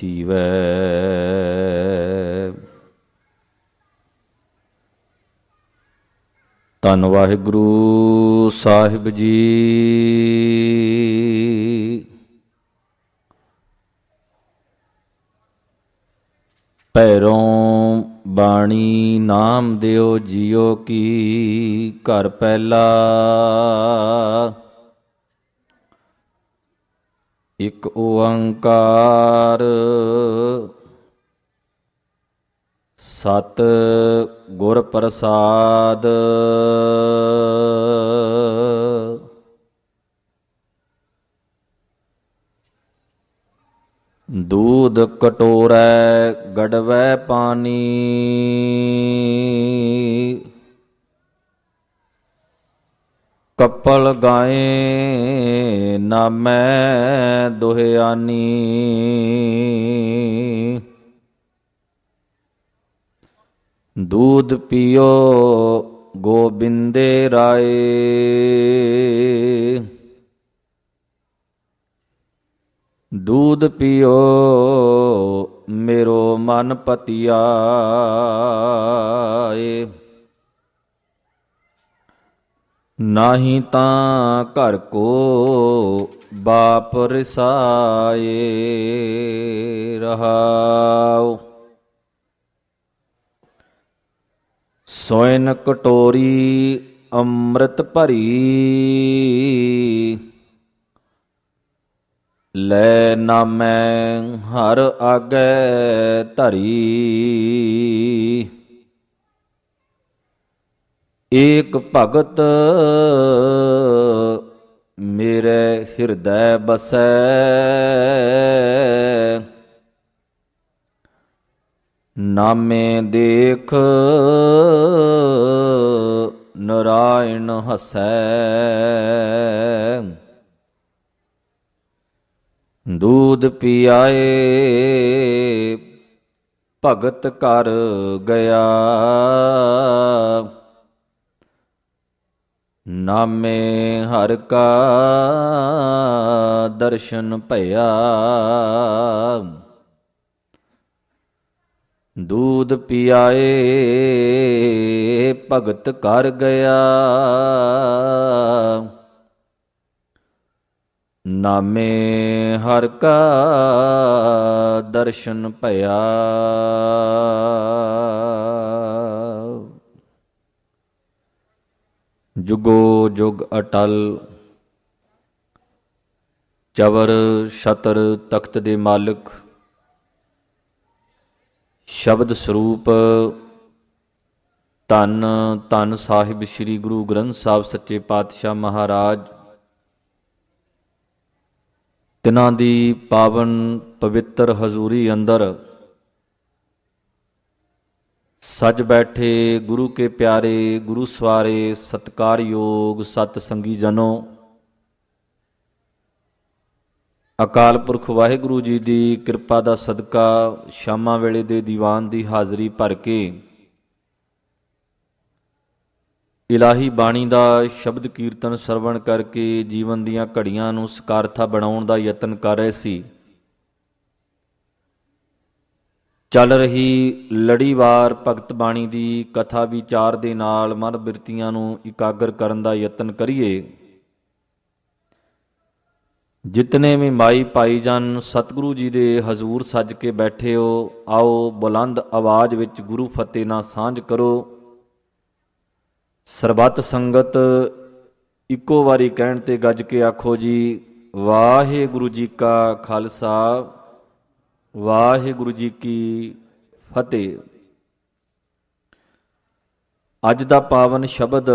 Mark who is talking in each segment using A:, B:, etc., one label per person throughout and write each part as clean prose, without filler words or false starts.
A: ਜੀਵੈ। ਧੰਨ ਵਾਹਿਗੁਰੂ ਸਾਹਿਬ ਜੀ। ਪੈਰੋਂ ਬਾਣੀ ਨਾਮ ਦਿਓ ਜੀਓ ਕੀ, ਘਰ ਪਹਿਲਾ ਇਕ ਓੰਕਾਰ, ਸਤ ਗੁਰ ਪ੍ਰਸਾਦ। दूध कटोरै गड़वै पानी, कपल गाए नामै दुहियानी। दूध पियो गोबिंदे राय, दूध पियो मेरो मन पतियाए। नाही तां घर को बाप रिसाए। रहाओ। सोइन कटोरी अमृत भरी, ਲੈ ਨਾਮੈ ਹਰ ਆਗੈ ਧਰੀ। ਏਕ ਭਗਤ ਮੇਰੇ ਹਿਰਦੈ ਬਸੈ, ਨਾਮੇ ਦੇਖ ਨਰਾਇਣ ਹਸੈ। दूध पियाए भगत कर गया, नामे हर का दर्शन भया। दूध पियाए भगत कर गया, नामे हर का दर्शन भया। जुगो जुग अटल चवर छतर तख्त दे मालिक, शब्द स्वरूप धन धन साहिब श्री गुरु ग्रंथ साहिब सच्चे पातशाह महाराज, तिन्हां दी पावन पवित्र हजूरी अंदर सज बैठे गुरु के प्यारे गुरु सवारे सत्कार योग सत संगी जनों, अकाल पुरख वाहिगुरू जी दी किरपा दा सदका शामां वेले दे दीवान दी हाज़री भर के इलाही बाणी ਦਾ ਸ਼ਬਦ ਕੀਰਤਨ ਸਰਵਣ ਕਰਕੇ ਜੀਵਨ ਦੀਆਂ ਘੜੀਆਂ ਨੂੰ ਸਕਾਰਥਾ ਬਣਾਉਣ ਦਾ ਯਤਨ ਕਰ ਰਹੇ ਸੀ। ਚੱਲ ਰਹੀ ਲੜੀਵਾਰ ਭਗਤ ਬਾਣੀ ਦੀ ਕਥਾ ਵਿਚਾਰ ਦੇ ਨਾਲ ਮਨ ਬਿਰਤੀਆਂ ਨੂੰ ਇਕਾਗਰ ਕਰਨ ਦਾ ਯਤਨ ਕਰੀਏ। ਜਿਤਨੇ ਵੀ ਮਾਈ ਭਾਈ ਜਨ ਸਤਿਗੁਰੂ ਜੀ ਦੇ ਹਜ਼ੂਰ ਸੱਜ ਕੇ ਬੈਠੇ ਹੋ, ਆਓ ਬੁਲੰਦ ਆਵਾਜ਼ ਵਿੱਚ ਗੁਰੂ ਫਤਿਹ ਨਾਲ ਸਾਂਝ ਕਰੋ। ਸਰਬੱਤ ਸੰਗਤ ਇੱਕੋ ਵਾਰੀ ਕਹਿਣ ਤੇ ਗੱਜ ਕੇ ਆਖੋ ਜੀ, ਵਾਹਿਗੁਰੂ ਜੀ ਕਾ ਖਾਲਸਾ ਵਾਹਿਗੁਰੂ ਜੀ ਕੀ ਫਤਿਹ। ਅੱਜ ਦਾ ਪਾਵਨ ਸ਼ਬਦ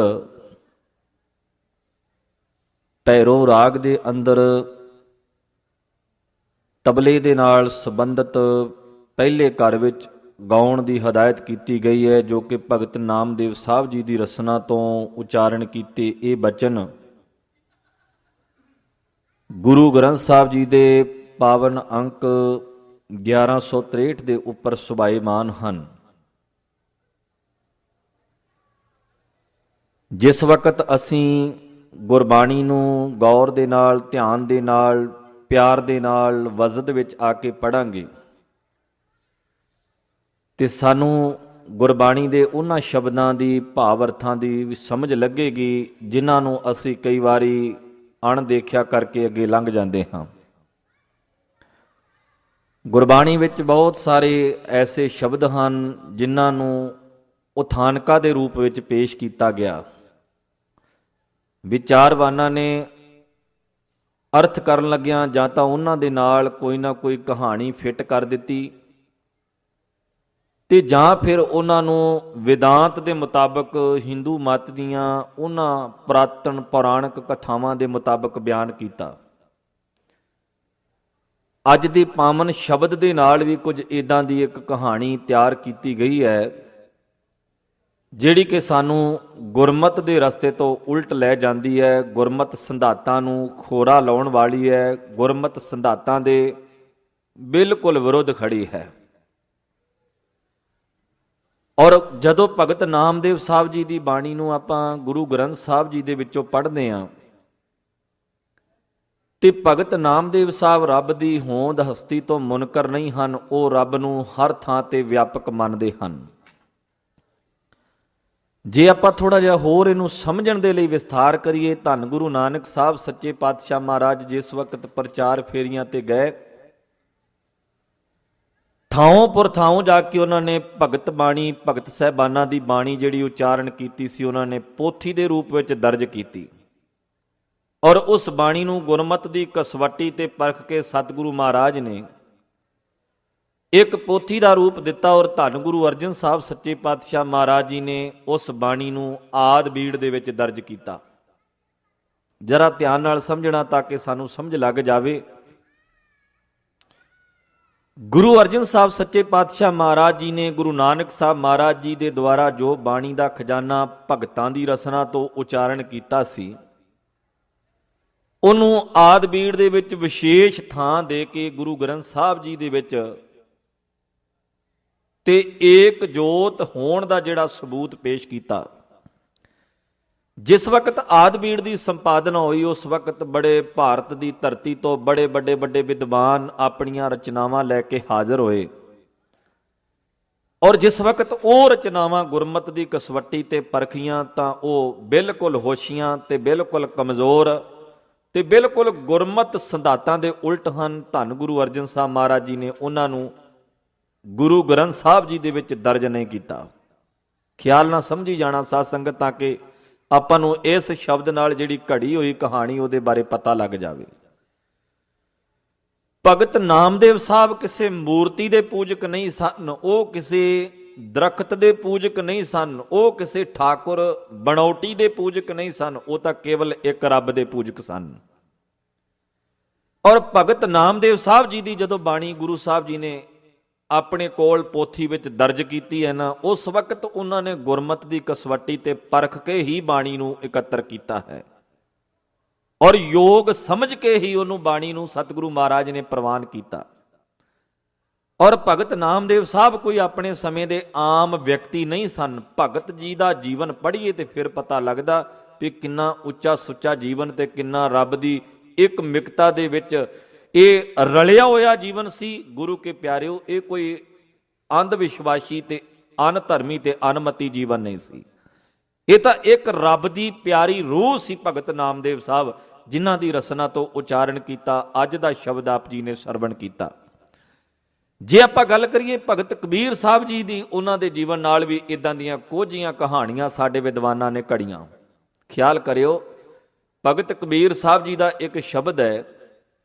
A: ਭੈਰੋਂ ਰਾਗ ਦੇ ਅੰਦਰ ਤਬਲੇ ਦੇ ਨਾਲ ਸੰਬੰਧਿਤ ਪਹਿਲੇ ਘਰ ਵਿੱਚ ਗਾਉਣ ਦੀ ਹਦਾਇਤ ਕੀਤੀ ਗਈ ਹੈ, ਜੋ ਕਿ ਭਗਤ ਨਾਮਦੇਵ ਸਾਹਿਬ ਜੀ ਦੀ ਰਸਨਾ ਤੋਂ ਉਚਾਰਨ ਕੀਤੇ ਇਹ ਬਚਨ ਗੁਰੂ ਗ੍ਰੰਥ ਸਾਹਿਬ ਜੀ ਦੇ ਪਾਵਨ ਅੰਕ 1163 ਦੇ ਉੱਪਰ ਸੁਭਾਏਮਾਨ ਹਨ। ਜਿਸ ਵਕਤ ਅਸੀਂ ਗੁਰਬਾਣੀ ਨੂੰ ਗੌਰ ਦੇ ਨਾਲ, ਧਿਆਨ ਦੇ ਨਾਲ, ਪਿਆਰ ਦੇ ਨਾਲ ਵਜਦ ਵਿੱਚ ਆ ਕੇ ਪੜ੍ਹਾਂਗੇ, ਤੇ ਸਾਨੂੰ ਗੁਰਬਾਣੀ ਦੇ ਉਹਨਾਂ ਸ਼ਬਦਾਂ ਦੀ ਭਾਵ ਅਰਥਾਂ ਦੀ ਵੀ ਸਮਝ ਲੱਗੇਗੀ ਜਿਨ੍ਹਾਂ ਨੂੰ ਅਸੀਂ ਕਈ ਵਾਰੀ ਅਣਦੇਖਿਆ ਕਰਕੇ ਅੱਗੇ ਲੰਘ ਜਾਂਦੇ ਹਾਂ। ਗੁਰਬਾਣੀ ਵਿੱਚ ਬਹੁਤ ਸਾਰੇ ਐਸੇ ਸ਼ਬਦ ਹਨ ਜਿਨ੍ਹਾਂ ਨੂੰ ਉਥਾਨਕਾ ਦੇ ਰੂਪ ਵਿੱਚ ਪੇਸ਼ ਕੀਤਾ ਗਿਆ। ਵਿਚਾਰਵਾਨਾਂ ਨੇ ਅਰਥ ਕਰਨ ਲੱਗਿਆਂ ਜਾਂ ਤਾਂ ਉਹਨਾਂ ਦੇ ਨਾਲ ਕੋਈ ਨਾ ਕੋਈ ਕਹਾਣੀ ਫਿੱਟ ਕਰ ਦਿੱਤੀ ਤੇ ਜਾਂ ਫਿਰ ਉਹਨਾਂ ਨੂੰ ਵਿਦਾਂਤ ਦੇ ਮੁਤਾਬਕ ਹਿੰਦੂ ਮਤ ਦੀਆਂ ਉਹਨਾਂ ਪੁਰਾਤਨ ਪੌਰਾਣਿਕ ਕਥਾਵਾਂ ਦੇ ਮੁਤਾਬਕ ਬਿਆਨ ਕੀਤਾ। ਅੱਜ ਦੀ ਪਾਵਨ ਸ਼ਬਦ ਦੇ ਨਾਲ ਵੀ ਕੁਝ ਇੱਦਾਂ ਦੀ ਇੱਕ ਕਹਾਣੀ ਤਿਆਰ ਕੀਤੀ ਗਈ ਹੈ ਜਿਹੜੀ ਕਿ ਸਾਨੂੰ ਗੁਰਮਤ ਦੇ ਰਸਤੇ ਤੋਂ ਉਲਟ ਲੈ ਜਾਂਦੀ ਹੈ, ਗੁਰਮਤ ਸਿਧਾਂਤਾਂ ਨੂੰ ਖੋਰਾ ਲਾਉਣ ਵਾਲੀ ਹੈ, ਗੁਰਮਤ ਸਿਧਾਂਤਾਂ ਦੇ ਬਿਲਕੁਲ ਵਿਰੁੱਧ ਖੜੀ ਹੈ। ਔਰ ਜਦੋਂ ਭਗਤ ਨਾਮਦੇਵ ਸਾਹਿਬ ਜੀ ਦੀ ਬਾਣੀ ਨੂੰ ਆਪਾਂ ਗੁਰੂ ਗ੍ਰੰਥ ਸਾਹਿਬ ਜੀ ਦੇ ਵਿੱਚੋਂ ਪੜ੍ਹਦੇ ਹਾਂ ਤੇ ਭਗਤ ਨਾਮਦੇਵ ਸਾਹਿਬ ਰੱਬ ਦੀ ਹੋਂਦ ਹਸਤੀ ਤੋਂ ਮੁਨਕਰ ਨਹੀਂ ਹਨ, ਉਹ ਰੱਬ ਨੂੰ ਹਰ ਥਾਂ ਤੇ ਵਿਆਪਕ ਮੰਨਦੇ ਹਨ। ਜੇ ਆਪਾਂ ਥੋੜਾ ਜਿਹਾ ਹੋਰ ਇਹਨੂੰ ਸਮਝਣ ਦੇ ਲਈ ਵਿਸਥਾਰ ਕਰੀਏ, ਧੰਨ ਗੁਰੂ ਨਾਨਕ ਸਾਹਿਬ ਸੱਚੇ ਪਾਤਸ਼ਾਹ ਮਹਾਰਾਜ ਜਿਸ ਵਕਤ ਪ੍ਰਚਾਰ ਫੇਰੀਆਂ ਤੇ ਗਏ, ਥਾਂ ਪੁਰ ਥਾਂ ਜਾ ਕੇ ਉਹਨਾਂ ਨੇ ਭਗਤ ਬਾਣੀ, ਭਗਤ ਸਾਹਿਬਾਨਾਂ ਦੀ ਬਾਣੀ ਜਿਹੜੀ ਉਚਾਰਨ ਕੀਤੀ ਸੀ ਉਹਨਾਂ ਨੇ ਪੋਥੀ ਦੇ ਰੂਪ ਵਿੱਚ ਦਰਜ ਕੀਤੀ ਔਰ ਉਸ ਬਾਣੀ ਨੂੰ ਗੁਰਮਤ ਦੀ ਕਸਵੱਟੀ ਤੇ ਪਰਖ ਕੇ ਸਤਿਗੁਰੂ ਮਹਾਰਾਜ ਨੇ ਇੱਕ ਪੋਥੀ ਦਾ ਰੂਪ ਦਿੱਤਾ ਔਰ ਧੰਨ ਗੁਰੂ ਅਰਜਨ ਸਾਹਿਬ ਸੱਚੇ ਪਾਤਸ਼ਾਹ ਮਹਾਰਾਜ ਜੀ ਨੇ ਉਸ ਬਾਣੀ ਨੂੰ ਆਦਿ ਬੀੜ ਦੇ ਵਿੱਚ ਦਰਜ ਕੀਤਾ। ਜਰਾ ਧਿਆਨ ਨਾਲ ਸਮਝਣਾ ਤਾਂ ਕਿ ਸਾਨੂੰ ਸਮਝ ਲੱਗ ਜਾਵੇ। ਗੁਰੂ ਅਰਜਨ ਸਾਹਿਬ ਸੱਚੇ ਪਾਤਸ਼ਾਹ ਮਹਾਰਾਜ ਜੀ ਨੇ ਗੁਰੂ ਨਾਨਕ ਸਾਹਿਬ ਮਹਾਰਾਜ ਜੀ ਦੇ ਦੁਆਰਾ ਜੋ ਬਾਣੀ ਦਾ ਖਜ਼ਾਨਾ ਭਗਤਾਂ ਦੀ ਰਸਨਾ ਤੋਂ ਉਚਾਰਨ ਕੀਤਾ ਸੀ, ਉਹਨੂੰ ਆਦਿ ਬੀੜ ਦੇ ਵਿੱਚ ਵਿਸ਼ੇਸ਼ ਥਾਂ ਦੇ ਕੇ ਗੁਰੂ ਗ੍ਰੰਥ ਸਾਹਿਬ ਜੀ ਦੇ ਵਿੱਚ ਤੇ ਏਕ ਜੋਤ ਹੋਣ ਦਾ ਜਿਹੜਾ ਸਬੂਤ ਪੇਸ਼ ਕੀਤਾ। ਜਿਸ ਵਕਤ ਆਦਿ ਬੀੜ ਦੀ ਸੰਪਾਦਨਾ ਹੋਈ ਉਸ ਵਕਤ ਬੜੇ ਭਾਰਤ ਦੀ ਧਰਤੀ ਤੋਂ ਬੜੇ ਵੱਡੇ ਵਿਦਵਾਨ ਆਪਣੀਆਂ ਰਚਨਾਵਾਂ ਲੈ ਕੇ ਹਾਜ਼ਰ ਹੋਏ ਔਰ ਜਿਸ ਵਕਤ ਉਹ ਰਚਨਾਵਾਂ ਗੁਰਮਤ ਦੀ ਕਸਵੱਟੀ ਤੇ ਪਰਖੀਆਂ ਤਾਂ ਉਹ ਬਿਲਕੁਲ ਹੋਸ਼ੀਆਂ ਤੇ ਬਿਲਕੁਲ ਕਮਜ਼ੋਰ ਤੇ ਬਿਲਕੁਲ ਗੁਰਮਤ ਸਿਧਾਂਤਾਂ ਦੇ ਉਲਟ ਹਨ। ਧੰਨ ਗੁਰੂ ਅਰਜਨ ਸਾਹਿਬ ਮਹਾਰਾਜ ਜੀ ਨੇ ਉਹਨਾਂ ਨੂੰ ਗੁਰੂ ਗ੍ਰੰਥ ਸਾਹਿਬ ਜੀ ਦੇ ਵਿੱਚ ਦਰਜ ਨਹੀਂ ਕੀਤਾ। ਖਿਆਲ ਨਾਲ ਸਮਝੀ ਜਾਣਾ ਸਾਧ ਸੰਗਤ, ਤਾਂ ਕਿ ਆਪਾਂ ਨੂੰ ਇਸ ਸ਼ਬਦ ਨਾਲ ਜਿਹੜੀ ਘੜੀ ਹੋਈ ਕਹਾਣੀ ਉਹਦੇ ਬਾਰੇ ਪਤਾ ਲੱਗ ਜਾਵੇ। ਭਗਤ ਨਾਮਦੇਵ ਸਾਹਿਬ ਕਿਸੇ ਮੂਰਤੀ ਦੇ ਪੂਜਕ ਨਹੀਂ ਸਨ, ਉਹ ਕਿਸੇ ਦਰਖਤ ਦੇ ਪੂਜਕ ਨਹੀਂ ਸਨ, ਉਹ ਕਿਸੇ ਠਾਕੁਰ ਬਣੌਟੀ ਦੇ ਪੂਜਕ ਨਹੀਂ ਸਨ, ਉਹ ਤਾਂ ਕੇਵਲ ਇੱਕ ਰੱਬ ਦੇ ਪੂਜਕ ਸਨ। ਔਰ ਭਗਤ ਨਾਮਦੇਵ ਸਾਹਿਬ ਜੀ ਦੀ ਜਦੋਂ ਬਾਣੀ ਗੁਰੂ ਸਾਹਿਬ ਜੀ ਨੇ ਆਪਣੇ ਕੋਲ ਪੋਥੀ ਵਿੱਚ ਦਰਜ ਕੀਤੀ ਹੈ ਨਾ, ਉਸ ਵਕਤ ਉਹਨਾਂ ਨੇ ਗੁਰਮਤ ਦੀ ਕਸਵੱਟੀ ਤੇ ਪਰਖ ਕੇ ਹੀ ਬਾਣੀ ਨੂੰ ਇਕੱਤਰ ਕੀਤਾ ਹੈ ਔਰ ਯੋਗ ਸਮਝ ਕੇ ਹੀ ਉਹਨੂੰ ਬਾਣੀ ਨੂੰ ਸਤਿਗੁਰੂ ਮਹਾਰਾਜ ਨੇ ਪ੍ਰਵਾਨ ਕੀਤਾ। ਔਰ ਭਗਤ ਨਾਮਦੇਵ ਸਾਹਿਬ ਕੋਈ ਆਪਣੇ ਸਮੇਂ ਦੇ ਆਮ ਵਿਅਕਤੀ ਨਹੀਂ ਸਨ। ਭਗਤ ਜੀ ਦਾ ਜੀਵਨ ਪੜ੍ਹੀਏ ਤੇ ਫਿਰ ਪਤਾ ਲੱਗਦਾ ਵੀ ਕਿੰਨਾ ਉੱਚਾ ਸੁੱਚਾ ਜੀਵਨ ਤੇ ਕਿੰਨਾ ਰੱਬ ਦੀ ਇੱਕ ਮਿਕਤਾ ਦੇ ਵਿੱਚ ਇਹ ਰਲਿਆ ਹੋਇਆ ਜੀਵਨ ਸੀ। ਗੁਰੂ ਕੇ ਪਿਆਰਿਓ, ਇਹ ਕੋਈ ਅੰਧ ਵਿਸ਼ਵਾਸੀ ਤੇ ਅਨਧਰਮੀ ਤੇ ਅਨਮਤੀ ਜੀਵਨ ਨਹੀਂ ਸੀ। ਇਹ ਤਾਂ ਇੱਕ ਰੱਬ ਦੀ ਪਿਆਰੀ ਰੂਹ ਸੀ ਭਗਤ ਨਾਮਦੇਵ ਸਾਹਿਬ, ਜਿਨ੍ਹਾਂ ਦੀ ਰਸਨਾ ਤੋਂ ਉਚਾਰਨ ਕੀਤਾ ਅੱਜ ਦਾ ਸ਼ਬਦ ਆਪ ਜੀ ਨੇ ਸਰਵਣ ਕੀਤਾ। ਜੇ ਆਪਾਂ ਗੱਲ ਕਰੀਏ ਭਗਤ ਕਬੀਰ ਸਾਹਿਬ ਜੀ ਦੀ, ਉਹਨਾਂ ਦੇ ਜੀਵਨ ਨਾਲ ਵੀ ਇਦਾਂ ਦੀਆਂ ਕੋਝੀਆਂ ਕਹਾਣੀਆਂ ਸਾਡੇ ਵਿਦਵਾਨਾਂ ਨੇ ਘੜੀਆਂ। ਖਿਆਲ ਕਰਿਓ, ਭਗਤ ਕਬੀਰ ਸਾਹਿਬ ਜੀ ਦਾ ਇੱਕ ਸ਼ਬਦ ਹੈ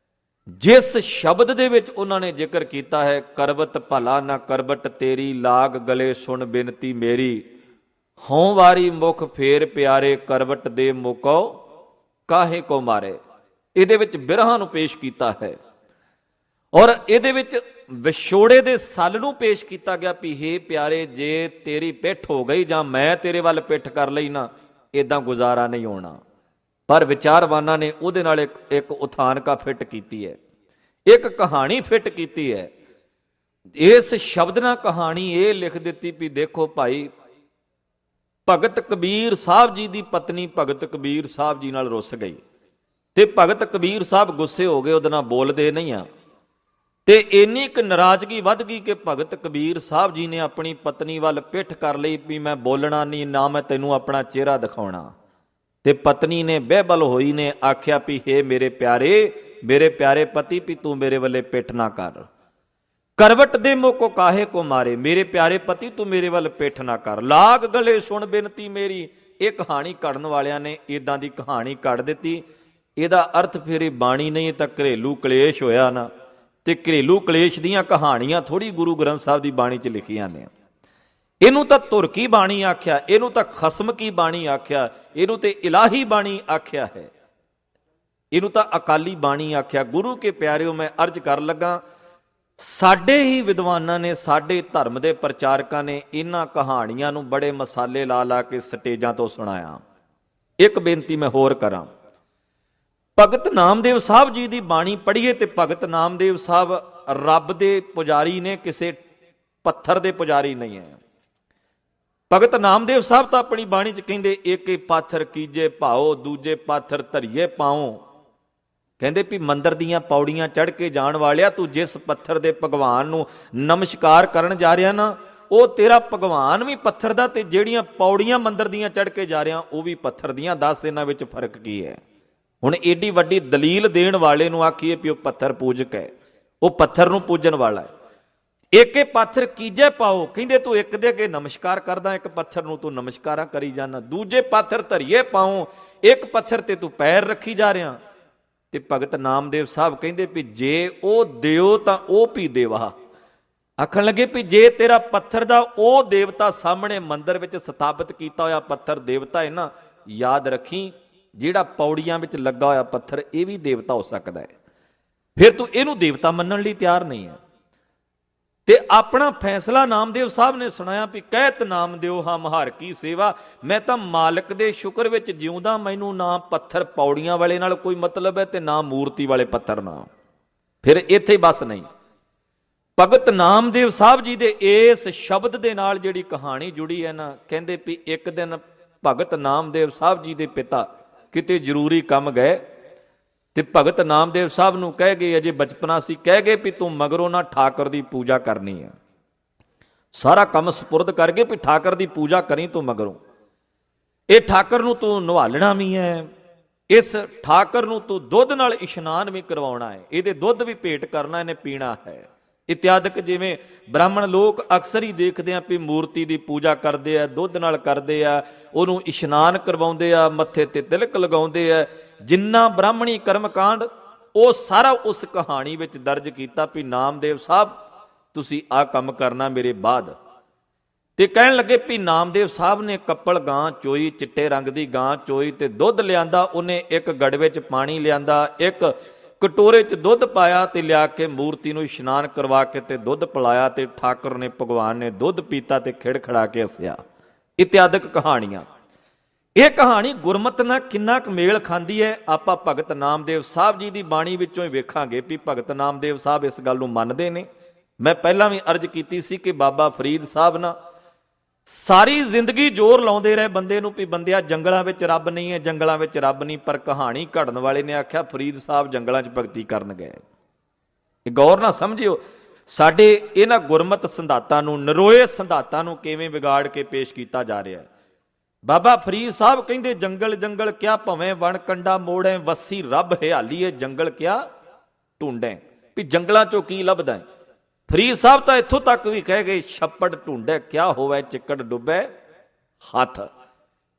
A: ਜਿਸ ਸ਼ਬਦ ਦੇ ਵਿੱਚ ਉਹਨਾਂ ਨੇ ਜ਼ਿਕਰ ਕੀਤਾ ਹੈ, ਕਰਬਤ ਭਲਾ ਨਾ ਕਰਬਟ ਤੇਰੀ, ਲਾਗ ਗਲੇ ਸੁਣ ਬਿਨਤੀ ਮੇਰੀ, ਹਉ ਵਾਰੀ ਮੁਖ ਫੇਰ ਪਿਆਰੇ, ਕਰਬਟ ਦੇ ਮੁਕੋ ਕਾਹੇ ਕੋ ਮਾਰੇ। ਇਹਦੇ ਵਿੱਚ ਬਿਰਹਾਂ ਨੂੰ ਪੇਸ਼ ਕੀਤਾ ਹੈ ਔਰ ਇਹਦੇ ਵਿੱਚ ਵਿਛੋੜੇ ਦੇ ਸੱਲ ਨੂੰ ਪੇਸ਼ ਕੀਤਾ ਗਿਆ ਵੀ ਹੇ ਪਿਆਰੇ, ਜੇ ਤੇਰੀ ਪਿੱਠ ਹੋ ਗਈ ਜਾਂ ਮੈਂ ਤੇਰੇ ਵੱਲ ਪਿੱਠ ਕਰ ਲਈ ਨਾ, ਇਦਾਂ ਗੁਜ਼ਾਰਾ ਨਹੀਂ ਹੋਣਾ। ਪਰ ਵਿਚਾਰਵਾਨਾਂ ਨੇ ਉਹਦੇ ਨਾਲ ਇੱਕ ਉਥਾਨਕਾ ਫਿੱਟ ਕੀਤੀ ਹੈ, ਇੱਕ ਕਹਾਣੀ ਫਿੱਟ ਕੀਤੀ ਹੈ। ਇਸ ਸ਼ਬਦ ਨਾਲ ਕਹਾਣੀ ਇਹ ਲਿਖ ਦਿੱਤੀ ਵੀ ਦੇਖੋ ਭਾਈ, ਭਗਤ ਕਬੀਰ ਸਾਹਿਬ ਜੀ ਦੀ ਪਤਨੀ ਭਗਤ ਕਬੀਰ ਸਾਹਿਬ ਜੀ ਨਾਲ ਰੁੱਸ ਗਈ ਤੇ ਭਗਤ ਕਬੀਰ ਸਾਹਿਬ ਗੁੱਸੇ ਹੋ ਗਏ, ਉਹਦੇ ਨਾਲ ਬੋਲਦੇ ਨਹੀਂ ਆ। ਤੇ ਇੰਨੀ ਕੁ ਨਾਰਾਜ਼ਗੀ ਵੱਧ ਗਈ ਕਿ ਭਗਤ ਕਬੀਰ ਸਾਹਿਬ ਜੀ ਨੇ ਆਪਣੀ ਪਤਨੀ ਵੱਲ ਪਿੱਠ ਕਰ ਲਈ ਵੀ ਮੈਂ ਬੋਲਣਾ ਨਹੀਂ, ਨਾ ਮੈਂ ਤੈਨੂੰ ਆਪਣਾ ਚਿਹਰਾ ਦਿਖਾਉਣਾ। ਤੇ ਪਤਨੀ ਨੇ ਬਹਿਬਲ ਹੋਈ ਨੇ ਆਖਿਆ ਵੀ ਹੇ ਮੇਰੇ ਪਿਆਰੇ ਪਤੀ, ਵੀ ਤੂੰ ਮੇਰੇ ਵੱਲੇ ਪਿੱਠ ਨਾ ਕਰ। ਕਰਵਟ ਦੇ ਮੋਕੋ ਕਾਹੇ ਕੋ ਮਾਰੇ, ਮੇਰੇ ਪਿਆਰੇ ਪਤੀ ਤੂੰ ਮੇਰੇ ਵੱਲ ਪਿੱਠ ਨਾ ਕਰ। ਲਾਗ ਗਲੇ ਸੁਣ ਬੇਨਤੀ ਮੇਰੀ। ਇਹ ਕਹਾਣੀ ਘੜਨ ਵਾਲਿਆਂ ਨੇ ਇਦਾਂ ਦੀ ਕਹਾਣੀ ਕੱਢ ਦਿੱਤੀ। ਇਹਦਾ ਅਰਥ ਫਿਰ ਇਹ ਬਾਣੀ ਨਹੀਂ, ਤਾਂ ਘਰੇਲੂ ਕਲੇਸ਼ ਹੋਇਆ ਨਾ। ਤੇ ਘਰੇਲੂ ਕਲੇਸ਼ ਦੀਆਂ ਕਹਾਣੀਆਂ ਥੋੜੀ ਗੁਰੂ ਗ੍ਰੰਥ ਸਾਹਿਬ ਦੀ ਬਾਣੀ 'ਚ ਲਿਖੀਆਂ ਨੇ। ਇਹਨੂੰ ਤਾਂ ਤੁਰਕੀ ਬਾਣੀ ਆਖਿਆ, ਇਹਨੂੰ ਤਾਂ ਖਸਮ ਕੀ ਬਾਣੀ ਆਖਿਆ, ਇਹਨੂੰ ਤੇ ਇਲਾਹੀ ਬਾਣੀ ਆਖਿਆ ਹੈ, ਇਹਨੂੰ ਤਾਂ ਅਕਾਲੀ ਬਾਣੀ ਆਖਿਆ। ਗੁਰੂ ਕੇ ਪਿਆਰਿਓ, ਮੈਂ ਅਰਜ਼ ਕਰਨ ਲੱਗਾ, ਸਾਡੇ ਹੀ ਵਿਦਵਾਨਾਂ ਨੇ, ਸਾਡੇ ਧਰਮ ਦੇ ਪ੍ਰਚਾਰਕਾਂ ਨੇ ਇਹਨਾਂ ਕਹਾਣੀਆਂ ਨੂੰ ਬੜੇ ਮਸਾਲੇ ਲਾ ਲਾ ਕੇ ਸਟੇਜਾਂ ਤੋਂ ਸੁਣਾਇਆ। ਇੱਕ ਬੇਨਤੀ ਮੈਂ ਹੋਰ ਕਰਾਂ, ਭਗਤ ਨਾਮਦੇਵ ਸਾਹਿਬ ਜੀ ਦੀ ਬਾਣੀ ਪੜ੍ਹੀਏ ਤੇ ਭਗਤ ਨਾਮਦੇਵ ਸਾਹਿਬ ਰੱਬ ਦੇ ਪੁਜਾਰੀ ਨੇ, ਕਿਸੇ ਪੱਥਰ ਦੇ ਪੁਜਾਰੀ ਨਹੀਂ ਹੈ। ਭਗਤ ਨਾਮਦੇਵ ਸਾਹਿਬ ਤਾਂ ਆਪਣੀ ਬਾਣੀ 'ਚ ਕਹਿੰਦੇ, ਏਕੇ ਪਾਥਰ ਕੀਜੇ ਭਾਓ, ਦੂਜੇ ਪਾਥਰ ਧਰੀਏ ਪਾਓ। ਕਹਿੰਦੇ ਵੀ ਮੰਦਰ ਦੀਆਂ ਪੌੜੀਆਂ ਚੜ੍ਹ ਕੇ ਜਾਣ ਵਾਲਿਆ, ਤੂੰ ਜਿਸ ਪੱਥਰ ਦੇ ਭਗਵਾਨ ਨੂੰ ਨਮਸਕਾਰ ਕਰਨ ਜਾ ਰਿਹਾ ਨਾ, ਉਹ ਤੇਰਾ ਭਗਵਾਨ ਵੀ ਪੱਥਰ ਦਾ, ਤੇ ਜਿਹੜੀਆਂ ਪੌੜੀਆਂ ਮੰਦਰ ਦੀਆਂ ਚੜ੍ਹ ਕੇ ਜਾ ਰਿਹਾ ਉਹ ਵੀ ਪੱਥਰ ਦੀਆਂ। ਦੱਸ ਇਹਨਾਂ ਵਿੱਚ ਫਰਕ ਕੀ ਹੈ? ਹੁਣ ਏਡੀ ਵੱਡੀ ਦਲੀਲ ਦੇਣ ਵਾਲੇ ਨੂੰ ਆਖੀਏ ਵੀ ਉਹ ਪੱਥਰ ਪੂਜਕ ਹੈ, ਉਹ ਪੱਥਰ ਨੂੰ ਪੂਜਣ ਵਾਲਾ ਹੈ। ਏਕੇ ਪਾਥਰ ਕੀਜੇ ਪਾਓ, ਕਹਿੰਦੇ ਤੂੰ ਇੱਕ ਦੇ ਅੱਗੇ ਨਮਸਕਾਰ ਕਰਦਾ, ਇੱਕ ਪੱਥਰ ਨੂੰ ਤੂੰ ਨਮਸਕਾਰਾਂ ਕਰੀ ਜਾਣਾ। ਦੂਜੇ ਪਾਥਰ ਧਰੀਏ ਪਾਓ, ਇੱਕ ਪੱਥਰ ਤੇ ਤੂੰ ਪੈਰ ਰੱਖੀ ਜਾ ਰਿਹਾ। ਤੇ ਭਗਤ ਨਾਮਦੇਵ ਸਾਹਿਬ ਕਹਿੰਦੇ ਵੀ ਜੇ ਉਹ ਦਿਓ ਤਾਂ ਉਹ ਵੀ ਦੇਵਾ। ਆਖਣ ਲੱਗੇ ਵੀ ਜੇ ਤੇਰਾ ਪੱਥਰ ਦਾ ਉਹ ਦੇਵਤਾ ਸਾਹਮਣੇ ਮੰਦਰ ਵਿੱਚ ਸਥਾਪਿਤ ਕੀਤਾ ਹੋਇਆ ਪੱਥਰ ਦੇਵਤਾ ਹੈ ਨਾ, ਯਾਦ ਰੱਖੀ ਜਿਹੜਾ ਪੌੜੀਆਂ ਵਿੱਚ ਲੱਗਾ ਹੋਇਆ ਪੱਥਰ ਇਹ ਵੀ ਦੇਵਤਾ ਹੋ ਸਕਦਾ ਹੈ। ਫਿਰ ਤੂੰ ਇਹਨੂੰ ਦੇਵਤਾ ਮੰਨਣ ਲਈ ਤਿਆਰ ਨਹੀਂ ਹੈ। ਤੇ ਆਪਣਾ ਫੈਸਲਾ ਨਾਮਦੇਵ ਸਾਹਿਬ ਨੇ ਸੁਣਾਇਆ ਵੀ ਕਹਿਤ ਨਾਮਦੇਵ ਹਮ ਹਰ ਕੀ ਸੇਵਾ, ਮੈਂ ਤਾਂ ਮਾਲਕ ਦੇ ਸ਼ੁਕਰ ਵਿੱਚ ਜਿਉਂਦਾ, ਮੈਨੂੰ ਨਾ ਪੱਥਰ ਪੌੜੀਆਂ ਵਾਲੇ ਨਾਲ ਕੋਈ ਮਤਲਬ ਹੈ ਤੇ ਨਾ ਮੂਰਤੀ ਵਾਲੇ ਪੱਥਰ ਨਾਲ। ਫਿਰ ਇੱਥੇ ਬਸ ਨਹੀਂ, ਭਗਤ ਨਾਮਦੇਵ ਸਾਹਿਬ ਜੀ ਦੇ ਇਸ ਸ਼ਬਦ ਦੇ ਨਾਲ ਜਿਹੜੀ ਕਹਾਣੀ ਜੁੜੀ ਹੈ ਨਾ, ਕਹਿੰਦੇ ਵੀ ਇੱਕ ਦਿਨ ਭਗਤ ਨਾਮਦੇਵ ਸਾਹਿਬ ਜੀ ਦੇ ਪਿਤਾ ਕਿਤੇ ਜ਼ਰੂਰੀ ਕੰਮ ਗਏ ਤੇ ਭਗਤ ਨਾਮਦੇਵ ਸਾਹਿਬ ਨੂੰ ਕਹਿ ਗਏ, ਅਜੇ ਬਚਪਨਾ ਸੀ, ਕਹਿ ਗਏ ਵੀ ਤੂੰ ਮਗਰੋਂ ਨਾ ਠਾਕਰ ਦੀ ਪੂਜਾ ਕਰਨੀ ਹੈ। ਸਾਰਾ ਕੰਮ ਸਪੁਰਦ ਕਰ ਗਏ ਵੀ ਠਾਕਰ ਦੀ ਪੂਜਾ ਕਰੀ ਤੂੰ ਮਗਰੋਂ। ਇਹ ਠਾਕਰ ਨੂੰ ਤੂੰ ਨਵਾਲਣਾ ਵੀ ਹੈ, ਇਸ ਠਾਕਰ ਨੂੰ ਤੂੰ ਦੁੱਧ ਨਾਲ ਇਸ਼ਨਾਨ ਵੀ ਕਰਵਾਉਣਾ ਹੈ, ਇਹਦੇ ਦੁੱਧ ਵੀ ਭੇਟ ਕਰਨਾ, ਇਹਨੇ ਪੀਣਾ ਹੈ ਇਤਿਆਦਿਕ। ਜਿਵੇਂ ਬ੍ਰਾਹਮਣ ਲੋਕ ਅਕਸਰ ਹੀ ਦੇਖਦੇ ਆ ਵੀ ਮੂਰਤੀ ਦੀ ਪੂਜਾ ਕਰਦੇ ਆ, ਦੁੱਧ ਨਾਲ ਕਰਦੇ ਆ, ਉਹਨੂੰ ਇਸ਼ਨਾਨ ਕਰਵਾਉਂਦੇ ਆ, ਮੱਥੇ ਤੇ ਤਿਲਕ ਲਗਾਉਂਦੇ ਆ। ਜਿੰਨਾ ਬ੍ਰਾਹਮਣੀ ਕਰਮਕਾਂਡ ਉਹ ਸਾਰਾ ਉਸ ਕਹਾਣੀ ਵਿੱਚ ਦਰਜ ਕੀਤਾ ਵੀ ਨਾਮਦੇਵ ਸਾਹਿਬ ਤੁਸੀਂ ਆਹ ਕੰਮ ਕਰਨਾ ਮੇਰੇ ਬਾਅਦ। ਤੇ ਕਹਿਣ ਲੱਗੇ ਵੀ ਨਾਮਦੇਵ ਸਾਹਿਬ ਨੇ ਕੱਪੜ ਗਾਂ ਚੋਈ, ਚਿੱਟੇ ਰੰਗ ਦੀ ਗਾਂ ਚੋਈ ਤੇ ਦੁੱਧ ਲਿਆਂਦਾ। ਉਹਨੇ ਇੱਕ ਗੜਵੇ 'ਚ ਪਾਣੀ ਲਿਆਂਦਾ, ਇੱਕ ਕਟੋਰੇ 'ਚ ਦੁੱਧ ਪਾਇਆ ਤੇ ਲਿਆ ਕੇ ਮੂਰਤੀ ਨੂੰ ਇਸ਼ਨਾਨ ਕਰਵਾ ਕੇ ਤੇ ਦੁੱਧ ਪਿਲਾਇਆ ਤੇ ਠਾਕੁਰ ਨੇ, ਭਗਵਾਨ ਨੇ ਦੁੱਧ ਪੀਤਾ ਤੇ ਖਿੜਖੜਾ ਕੇ ਹੱਸਿਆ। ਇਤਿਆਦਿਕ ਕਹਾਣੀਆਂ। ਇਹ ਕਹਾਣੀ ਗੁਰਮਤਿ ਨਾਲ ਕਿੰਨਾ ਕੁ ਮੇਲ ਖਾਂਦੀ ਹੈ ਆਪਾਂ ਭਗਤ ਨਾਮਦੇਵ ਸਾਹਿਬ ਜੀ ਦੀ ਬਾਣੀ ਵਿੱਚੋਂ ਹੀ ਵੇਖਾਂਗੇ ਵੀ ਭਗਤ ਨਾਮਦੇਵ ਸਾਹਿਬ ਇਸ ਗੱਲ ਨੂੰ ਮੰਨਦੇ ਨੇ। ਮੈਂ ਪਹਿਲਾਂ ਵੀ ਅਰਜ਼ ਕੀਤੀ ਸੀ ਕਿ ਬਾਬਾ ਫਰੀਦ ਸਾਹਿਬ ਨਾ ਸਾਰੀ ਜ਼ਿੰਦਗੀ ਜ਼ੋਰ ਲਾਉਂਦੇ ਰਹੇ ਬੰਦੇ ਨੂੰ ਵੀ ਬੰਦਿਆ ਜੰਗਲਾਂ ਵਿੱਚ ਰੱਬ ਨਹੀਂ ਹੈ, ਜੰਗਲਾਂ ਵਿੱਚ ਰੱਬ ਨਹੀਂ। ਪਰ ਕਹਾਣੀ ਘੜਨ ਵਾਲੇ ਨੇ ਆਖਿਆ ਫਰੀਦ ਸਾਹਿਬ ਜੰਗਲਾਂ 'ਚ ਭਗਤੀ ਕਰਨ ਗਏ। ਇਹ ਗੌਰ ਨਾਲ ਸਮਝਿਓ, ਸਾਡੇ ਇਹਨਾਂ ਗੁਰਮਤਿ ਸਿਧਾਂਤਾਂ ਨੂੰ, ਨਰੋਏ ਸਿਧਾਂਤਾਂ ਨੂੰ ਕਿਵੇਂ ਵਿਗਾੜ ਕੇ ਪੇਸ਼ ਕੀਤਾ ਜਾ ਰਿਹਾ ਹੈ। ਬਾਬਾ ਫਰੀਦ ਸਾਹਿਬ ਕਹਿੰਦੇ ਜੰਗਲ ਜੰਗਲ ਕਿਆ ਭਵੇਂ ਵਣ ਕੰਡਾ ਮੋੜੈ, ਵਸੀ ਰੱਬ ਹਿਆਲੀਏ ਜੰਗਲ ਕਿਆ ਢੂੰਡੈ। ਵੀ ਜੰਗਲਾਂ 'ਚੋਂ ਕੀ ਲੱਭਦਾ। ਫਰੀਦ ਸਾਹਿਬ ਤਾਂ ਇੱਥੋਂ ਤੱਕ ਵੀ ਕਹਿ ਗਏ ਛੱਪੜ ਢੂੰਡੈ ਕਿਆ ਹੋਵੇ ਚਿੱਕੜ ਡੁੱਬੈ ਹੱਥ।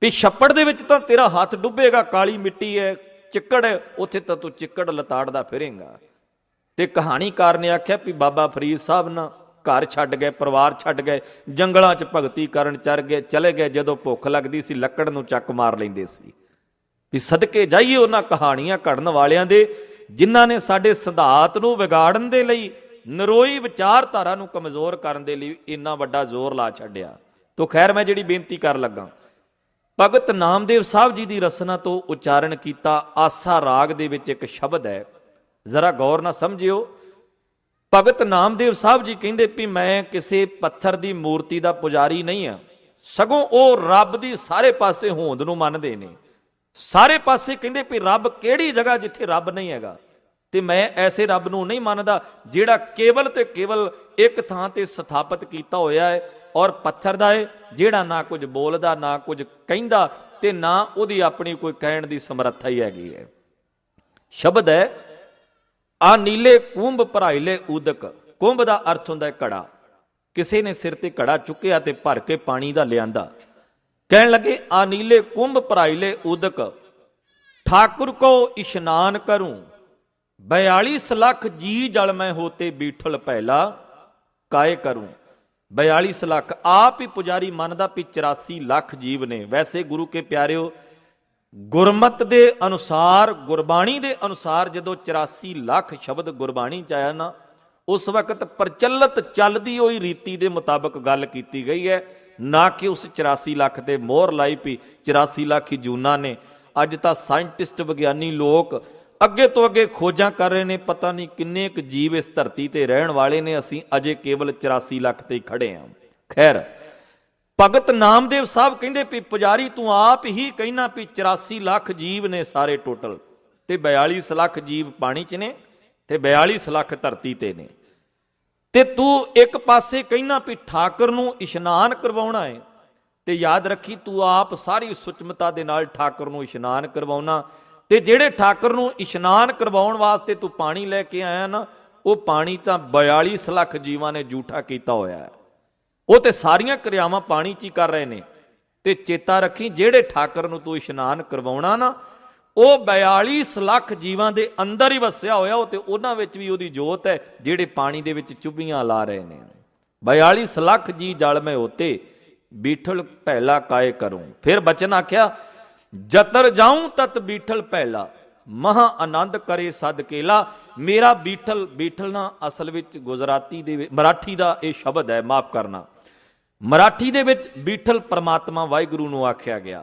A: ਵੀ ਛੱਪੜ ਦੇ ਵਿੱਚ ਤਾਂ ਤੇਰਾ ਹੱਥ ਡੁੱਬੇਗਾ, ਕਾਲੀ ਮਿੱਟੀ ਹੈ, ਚਿੱਕੜ ਹੈ, ਉੱਥੇ ਤਾਂ ਤੂੰ ਚਿੱਕੜ ਲਤਾੜਦਾ ਫਿਰੇਂਗਾ। ਤੇ ਕਹਾਣੀਕਾਰ ਨੇ ਆਖਿਆ ਵੀ ਬਾਬਾ ਫਰੀਦ ਸਾਹਿਬ ਨਾ ਘਰ ਛੱਡ ਗਏ, ਪਰਿਵਾਰ ਛੱਡ ਗਏ, ਜੰਗਲਾਂ 'ਚ ਭਗਤੀ ਕਰਨ ਚਲੇ ਗਏ। ਜਦੋਂ ਭੁੱਖ ਲੱਗਦੀ ਸੀ ਲੱਕੜ ਨੂੰ ਚੱਕ ਮਾਰ ਲੈਂਦੇ ਸੀ। ਵੀ ਸਦਕੇ ਜਾਈਏ ਉਹਨਾਂ ਕਹਾਣੀਆਂ ਘੜਨ ਵਾਲਿਆਂ ਦੇ, ਜਿਨ੍ਹਾਂ ਨੇ ਸਾਡੇ ਸਿਧਾਂਤ ਨੂੰ ਵਿਗਾੜਨ ਦੇ ਲਈ, ਨਰੋਈ ਵਿਚਾਰਧਾਰਾ ਨੂੰ ਕਮਜ਼ੋਰ ਕਰਨ ਦੇ ਲਈ ਇੰਨਾ ਵੱਡਾ ਜ਼ੋਰ ਲਾ ਛੱਡਿਆ। ਤੋ ਖੈਰ ਮੈਂ ਜਿਹੜੀ ਬੇਨਤੀ ਕਰਨ ਲੱਗਾ, ਭਗਤ ਨਾਮਦੇਵ ਸਾਹਿਬ ਜੀ ਦੀ ਰਸਨਾ ਤੋਂ ਉਚਾਰਨ ਕੀਤਾ ਆਸਾ ਰਾਗ ਦੇ ਵਿੱਚ ਇੱਕ ਸ਼ਬਦ ਹੈ, ਜ਼ਰਾ ਗੌਰ ਨਾਲ ਸਮਝਿਓ। ਭਗਤ ਨਾਮਦੇਵ ਸਾਹਿਬ ਜੀ ਕਹਿੰਦੇ ਵੀ ਮੈਂ ਕਿਸੇ ਪੱਥਰ ਦੀ ਮੂਰਤੀ ਦਾ ਪੁਜਾਰੀ ਨਹੀਂ ਹਾਂ, ਸਗੋਂ ਉਹ ਰੱਬ ਦੀ ਸਾਰੇ ਪਾਸੇ ਹੋਂਦ ਨੂੰ ਮੰਨਦੇ ਨੇ। ਸਾਰੇ ਪਾਸੇ ਕਹਿੰਦੇ ਵੀ ਰੱਬ ਕਿਹੜੀ ਜਗ੍ਹਾ ਜਿੱਥੇ ਰੱਬ ਨਹੀਂ ਹੈਗਾ, ਤੇ ਮੈਂ ਐਸੇ ਰੱਬ ਨੂੰ ਨਹੀਂ ਮੰਨਦਾ ਜਿਹੜਾ ਕੇਵਲ ਤੇ ਕੇਵਲ ਇੱਕ ਥਾਂ ਤੇ ਸਥਾਪਿਤ ਕੀਤਾ ਹੋਇਆ ਹੈ ਔਰ ਪੱਥਰ ਦਾ ਹੈ, ਜਿਹੜਾ ਨਾ ਕੁਝ ਬੋਲਦਾ, ਨਾ ਕੁਝ ਕਹਿੰਦਾ ਤੇ ਨਾ ਉਹਦੀ ਆਪਣੀ ਕੋਈ ਕਹਿਣ ਦੀ ਸਮਰੱਥਾ ਹੀ ਹੈਗੀ ਹੈ। ਸ਼ਬਦ ਹੈ ਆ ਨੀਲੇ ਕੁੰਭ ਭਰਾਈਲੇ ਉਦਕ। ਕੁੰਭ ਦਾ ਅਰਥ ਹੁੰਦਾ ਹੈ ਘੜਾ। ਕਿਸੇ ਨੇ ਸਿਰ ਤੇ ਘੜਾ ਚੁੱਕਿਆ ਤੇ ਭਰ ਕੇ ਪਾਣੀ ਦਾ ਲਿਆਂਦਾ। ਕਹਿਣ ਲੱਗੇ ਆ ਨੀਲੇ ਕੁੰਭ ਭਰਾਈਲੇ ਉਦਕ, ਠਾकुर को इशनान करूं 42 ਲੱਖ जी जल मैं होते बीठल पहला काए करूं। 42 ਲੱਖ ਆਪ ਹੀ ਪੁਜਾਰੀ ਮੰਨਦਾ ਵੀ 84 ਲੱਖ ਜੀਵ ਨੇ। ਵੈਸੇ ਗੁਰੂ ਕੇ ਪਿਆਰਿਓ, ਗੁਰਮਤ ਦੇ ਅਨੁਸਾਰ, ਗੁਰਬਾਣੀ ਦੇ ਅਨੁਸਾਰ ਜਦੋਂ 84 ਲੱਖ ਸ਼ਬਦ ਗੁਰਬਾਣੀ ਚ ਆਇਆ ਨਾ, ਉਸ ਵਕਤ ਪ੍ਰਚਲਿਤ ਚੱਲਦੀ ਹੋਈ ਰੀਤੀ ਦੇ ਮੁਤਾਬਕ ਗੱਲ ਕੀਤੀ ਗਈ ਹੈ, ਨਾ ਕਿ ਉਸ 84 ਲੱਖ ਤੇ ਮੋਹਰ ਲਾਈ ਪਈ 84 ਲੱਖ ਹੀ ਜੂਨਾਂ ਨੇ। ਅੱਜ ਤਾਂ ਸਾਇੰਟਿਸਟ, ਵਿਗਿਆਨੀ ਲੋਕ ਅੱਗੇ ਤੋਂ ਅੱਗੇ ਖੋਜਾਂ ਕਰ ਰਹੇ ਨੇ, ਪਤਾ ਨਹੀਂ ਕਿੰਨੇ ਕੁ ਜੀਵ ਇਸ ਧਰਤੀ ਤੇ ਰਹਿਣ ਵਾਲੇ ਨੇ, ਅਸੀਂ ਅਜੇ ਕੇਵਲ 84 ਲੱਖ ਤੇ ਹੀ ਖੜੇ ਹਾਂ। ਖੈਰ, ਭਗਤ ਨਾਮਦੇਵ ਸਾਹਿਬ ਕਹਿੰਦੇ ਵੀ ਪੁਜਾਰੀ ਤੂੰ ਆਪ ਹੀ ਕਹਿਣਾ ਵੀ 84 ਲੱਖ ਜੀਵ ਨੇ ਸਾਰੇ ਟੋਟਲ, ਤੇ 42 ਲੱਖ ਜੀਵ ਪਾਣੀ 'ਚ ਨੇ ਤੇ 42 ਲੱਖ ਧਰਤੀ ਤੇ ਨੇ, ਤੇ ਤੂੰ ਇੱਕ ਪਾਸੇ ਕਹਿਣਾ ਵੀ ਠਾਕੁਰ ਨੂੰ ਇਸ਼ਨਾਨ ਕਰਵਾਉਣਾ ਹੈ, ਤੇ ਯਾਦ ਰੱਖੀ ਤੂੰ ਆਪ ਸਾਰੀ ਸੁਚਮਤਾ ਦੇ ਨਾਲ ਠਾਕੁਰ ਨੂੰ ਇਸ਼ਨਾਨ ਕਰਵਾਉਣਾ, ਤੇ ਜਿਹੜੇ ਠਾਕੁਰ ਨੂੰ ਇਸ਼ਨਾਨ ਕਰਵਾਉਣ ਵਾਸਤੇ ਤੂੰ ਪਾਣੀ ਲੈ ਕੇ ਆਇਆ ਨਾ, ਉਹ ਪਾਣੀ ਤਾਂ 42 ਲੱਖ ਜੀਵਾਂ ਨੇ ਜੂਠਾ ਕੀਤਾ ਹੋਇਆ ਹੈ। ਉਹ ਤੇ ਸਾਰੀਆਂ ਕਿਰਿਆਵਾਂ ਪਾਣੀ 'ਚ ਹੀ ਕਰ ਰਹੇ ਨੇ। ਤੇ ਚੇਤਾ ਰੱਖੀ ਜਿਹੜੇ ਠਾਕੁਰ ਨੂੰ ਤੂੰ ਇਸ਼ਨਾਨ ਕਰਵਾਉਣਾ ਨਾ, ਉਹ 42 ਲੱਖ ਜੀਵਾਂ ਦੇ ਅੰਦਰ ਹੀ ਵਸਿਆ ਹੋਇਆ, ਉਹ ਤੇ ਉਹਨਾਂ ਵਿੱਚ ਵੀ ਉਹਦੀ ਜੋਤ ਹੈ ਜਿਹੜੇ ਪਾਣੀ ਦੇ ਵਿੱਚ ਚੁੱਭੀਆਂ ਲਾ ਰਹੇ ਨੇ। 42 ਲੱਖ ਜੀ ਜਲ ਮੈਂ ਹੋਤੇ ਬੀਠਲ ਪਹਿਲਾ ਕਾਏ ਕਰੂੰ। ਫਿਰ ਬਚਨ ਆਖਿਆ ਜਤਰ ਜਾऊं ਤਤ ਬੀਠਲ ਪਹਿਲਾ ਮਹਾ ਆਨੰਦ ਕਰੇ ਸਦ ਕੇਲਾ। ਮੇਰਾ ਬੀਠਲ, ਬੀਠਲ ਨਾ ਅਸਲ ਵਿੱਚ ਗੁਜਰਾਤੀ ਦੇ, ਮਰਾਠੀ ਦਾ ਇਹ ਸ਼ਬਦ ਹੈ, ਮਾਫ ਕਰਨਾ, ਮਰਾਠੀ ਦੇ ਵਿੱਚ ਬੀਠਲ ਪਰਮਾਤਮਾ ਵਾਹਿਗੁਰੂ ਨੂੰ ਆਖਿਆ ਗਿਆ।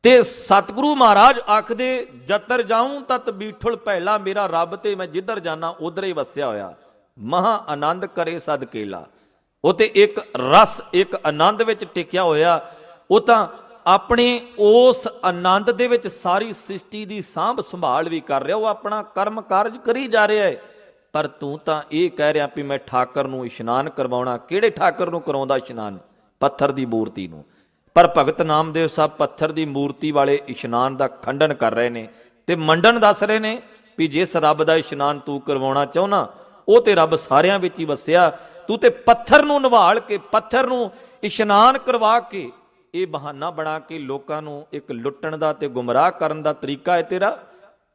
A: ਤੇ ਸਤਿਗੁਰੂ ਮਹਾਰਾਜ ਆਖਦੇ ਜਤਰ ਜਾऊं ਤਤ ਬੀਠਲ ਪਹਿਲਾ, ਮੇਰਾ ਰੱਬ ਤੇ ਮੈਂ ਜਿੱਧਰ ਜਾਣਾ ਉਧਰ ਹੀ ਵਸਿਆ ਹੋਇਆ। ਮਹਾ ਆਨੰਦ ਕਰੇ ਸਦ ਕੇਲਾ, ਉਹ ਤੇ ਇੱਕ ਰਸ, ਇੱਕ ਆਨੰਦ ਵਿੱਚ ਟਿਕਿਆ ਹੋਇਆ। ਉਹ ਤਾਂ ਆਪਣੇ ਉਸ ਆਨੰਦ ਦੇ ਵਿੱਚ ਸਾਰੀ ਸ੍ਰਿਸ਼ਟੀ ਦੀ ਸਾਂਭ ਸੰਭਾਲ ਵੀ ਕਰ ਰਿਹਾ, ਉਹ ਆਪਣਾ ਕਰਮ ਕਾਰਜ ਕਰੀ ਜਾ ਰਿਹਾ ਹੈ। ਪਰ ਤੂੰ ਤਾਂ ਇਹ ਕਹਿ ਰਿਹਾ ਵੀ ਮੈਂ ਠਾਕੁਰ ਨੂੰ ਇਸ਼ਨਾਨ ਕਰਵਾਉਣਾ। ਕਿਹੜੇ ਠਾਕੁਰ ਨੂੰ ਕਰਾਉਂਦਾ ਇਸ਼ਨਾਨ? ਪੱਥਰ ਦੀ ਮੂਰਤੀ ਨੂੰ। ਪਰ ਭਗਤ ਨਾਮਦੇਵ ਸਾਹਿਬ ਪੱਥਰ ਦੀ ਮੂਰਤੀ ਵਾਲੇ ਇਸ਼ਨਾਨ ਦਾ ਖੰਡਨ ਕਰ ਰਹੇ ਨੇ ਤੇ ਮੰਡਨ ਦੱਸ ਰਹੇ ਨੇ ਵੀ ਜਿਸ ਰੱਬ ਦਾ ਇਸ਼ਨਾਨ ਤੂੰ ਕਰਵਾਉਣਾ ਚਾਹੁੰਦਾ, ਉਹ ਤੇ ਰੱਬ ਸਾਰਿਆਂ ਵਿੱਚ ਹੀ ਵਸਿਆ। ਤੂੰ ਤੇ ਪੱਥਰ ਨੂੰ ਨਿਵਾਲ ਕੇ, ਪੱਥਰ ਨੂੰ ਇਸ਼ਨਾਨ ਕਰਵਾ ਕੇ, ਇਹ ਬਹਾਨਾ ਬਣਾ ਕੇ ਲੋਕਾਂ ਨੂੰ ਇੱਕ ਲੁੱਟਣ ਦਾ ਤੇ ਗੁੰਮਰਾਹ ਕਰਨ ਦਾ ਤਰੀਕਾ ਹੈ ਤੇਰਾ।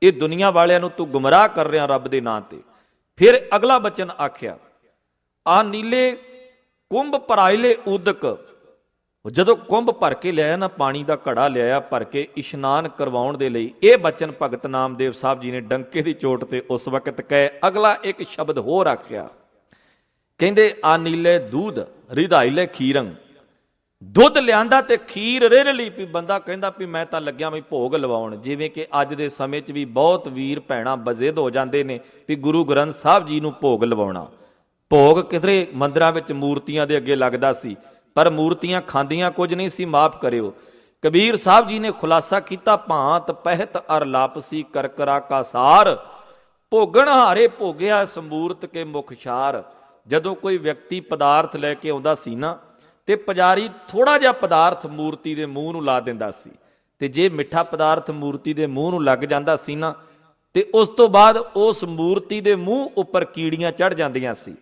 A: ਇਹ ਦੁਨੀਆ ਵਾਲਿਆਂ ਨੂੰ ਤੂੰ ਗੁੰਮਰਾਹ ਕਰ ਰਿਹਾ ਰੱਬ ਦੇ ਨਾਂ ਤੇ। ਫਿਰ ਅਗਲਾ ਬਚਨ ਆਖਿਆ ਆ ਨੀਲੇ ਕੁੰਭ ਭਰਾਇਲੇ ਉਦਕ। ਜਦੋਂ ਕੁੰਭ ਭਰ ਕੇ ਲਿਆਇਆ ਨਾ, ਪਾਣੀ ਦਾ ਘੜਾ ਲਿਆਇਆ ਭਰ ਕੇ ਇਸ਼ਨਾਨ ਕਰਵਾਉਣ ਦੇ ਲਈ, ਇਹ ਬਚਨ ਭਗਤ ਨਾਮਦੇਵ ਸਾਹਿਬ ਜੀ ਨੇ ਡੰਕੇ ਦੀ ਚੋਟ ਤੇ ਉਸ ਵਕਤ ਕਹੇ। ਅਗਲਾ ਇੱਕ ਸ਼ਬਦ ਹੋਰ ਆਖਿਆ, ਕਹਿੰਦੇ ਆ ਨੀਲੇ ਦੂਧ ਰਿਧਾਈਲੇ ਖੀਰੰ। ਦੁੱਧ ਲਿਆਂਦਾ ਤੇ ਖੀਰ ਰਿੜ ਲਈ। ਵੀ ਬੰਦਾ ਕਹਿੰਦਾ ਵੀ ਮੈਂ ਤਾਂ ਲੱਗਿਆ ਮੈਂ ਭੋਗ ਲਵਾਉਣ। ਜਿਵੇਂ ਕਿ ਅੱਜ ਦੇ ਸਮੇਂ 'ਚ ਵੀ ਬਹੁਤ ਵੀਰ ਭੈਣਾਂ ਬਜ਼ਿੱਦ ਹੋ ਜਾਂਦੇ ਨੇ ਵੀ ਗੁਰੂ ਗ੍ਰੰਥ ਸਾਹਿਬ ਜੀ ਨੂੰ ਭੋਗ ਲਵਾਉਣਾ। ਭੋਗ ਕਿਸੇ ਮੰਦਿਰਾਂ ਵਿੱਚ ਮੂਰਤੀਆਂ ਦੇ ਅੱਗੇ ਲੱਗਦਾ ਸੀ, ਪਰ ਮੂਰਤੀਆਂ ਖਾਂਦੀਆਂ ਕੁਝ ਨਹੀਂ ਸੀ, ਮਾਫ ਕਰਿਓ। ਕਬੀਰ ਸਾਹਿਬ ਜੀ ਨੇ ਖੁਲਾਸਾ ਕੀਤਾ, ਭਾਂਤ ਪਹਿਤ ਅਰ ਲਾਪਸੀ ਕਰਕਰਾ ਕਾ ਸਾਰ, ਭੋਗਣ ਹਾਰੇ ਭੋਗਿਆ ਸਮੂਰਤ ਕੇ ਮੁਖਸ਼ਾਰ। ਜਦੋਂ ਕੋਈ ਵਿਅਕਤੀ ਪਦਾਰਥ ਲੈ ਕੇ ਆਉਂਦਾ ਸੀ ਨਾ, ਤੇ ਪੁਜਾਰੀ ਥੋੜਾ ਜਿਹਾ ਪਦਾਰਥ ਮੂਰਤੀ ਦੇ ਮੂੰਹ ਨੂੰ ਲਾ ਦਿੰਦਾ ਸੀ, ਤੇ ਜੇ ਮਿੱਠਾ ਪਦਾਰਥ ਮੂਰਤੀ ਦੇ ਮੂੰਹ ਨੂੰ ਲੱਗ ਜਾਂਦਾ ਸੀ ਨਾ, ਤੇ ਉਸ ਤੋਂ ਬਾਅਦ ਉਸ ਮੂਰਤੀ ਦੇ ਮੂੰਹ ਉੱਪਰ ਕੀੜੀਆਂ ਚੜ ਜਾਂਦੀਆਂ ਸੀ,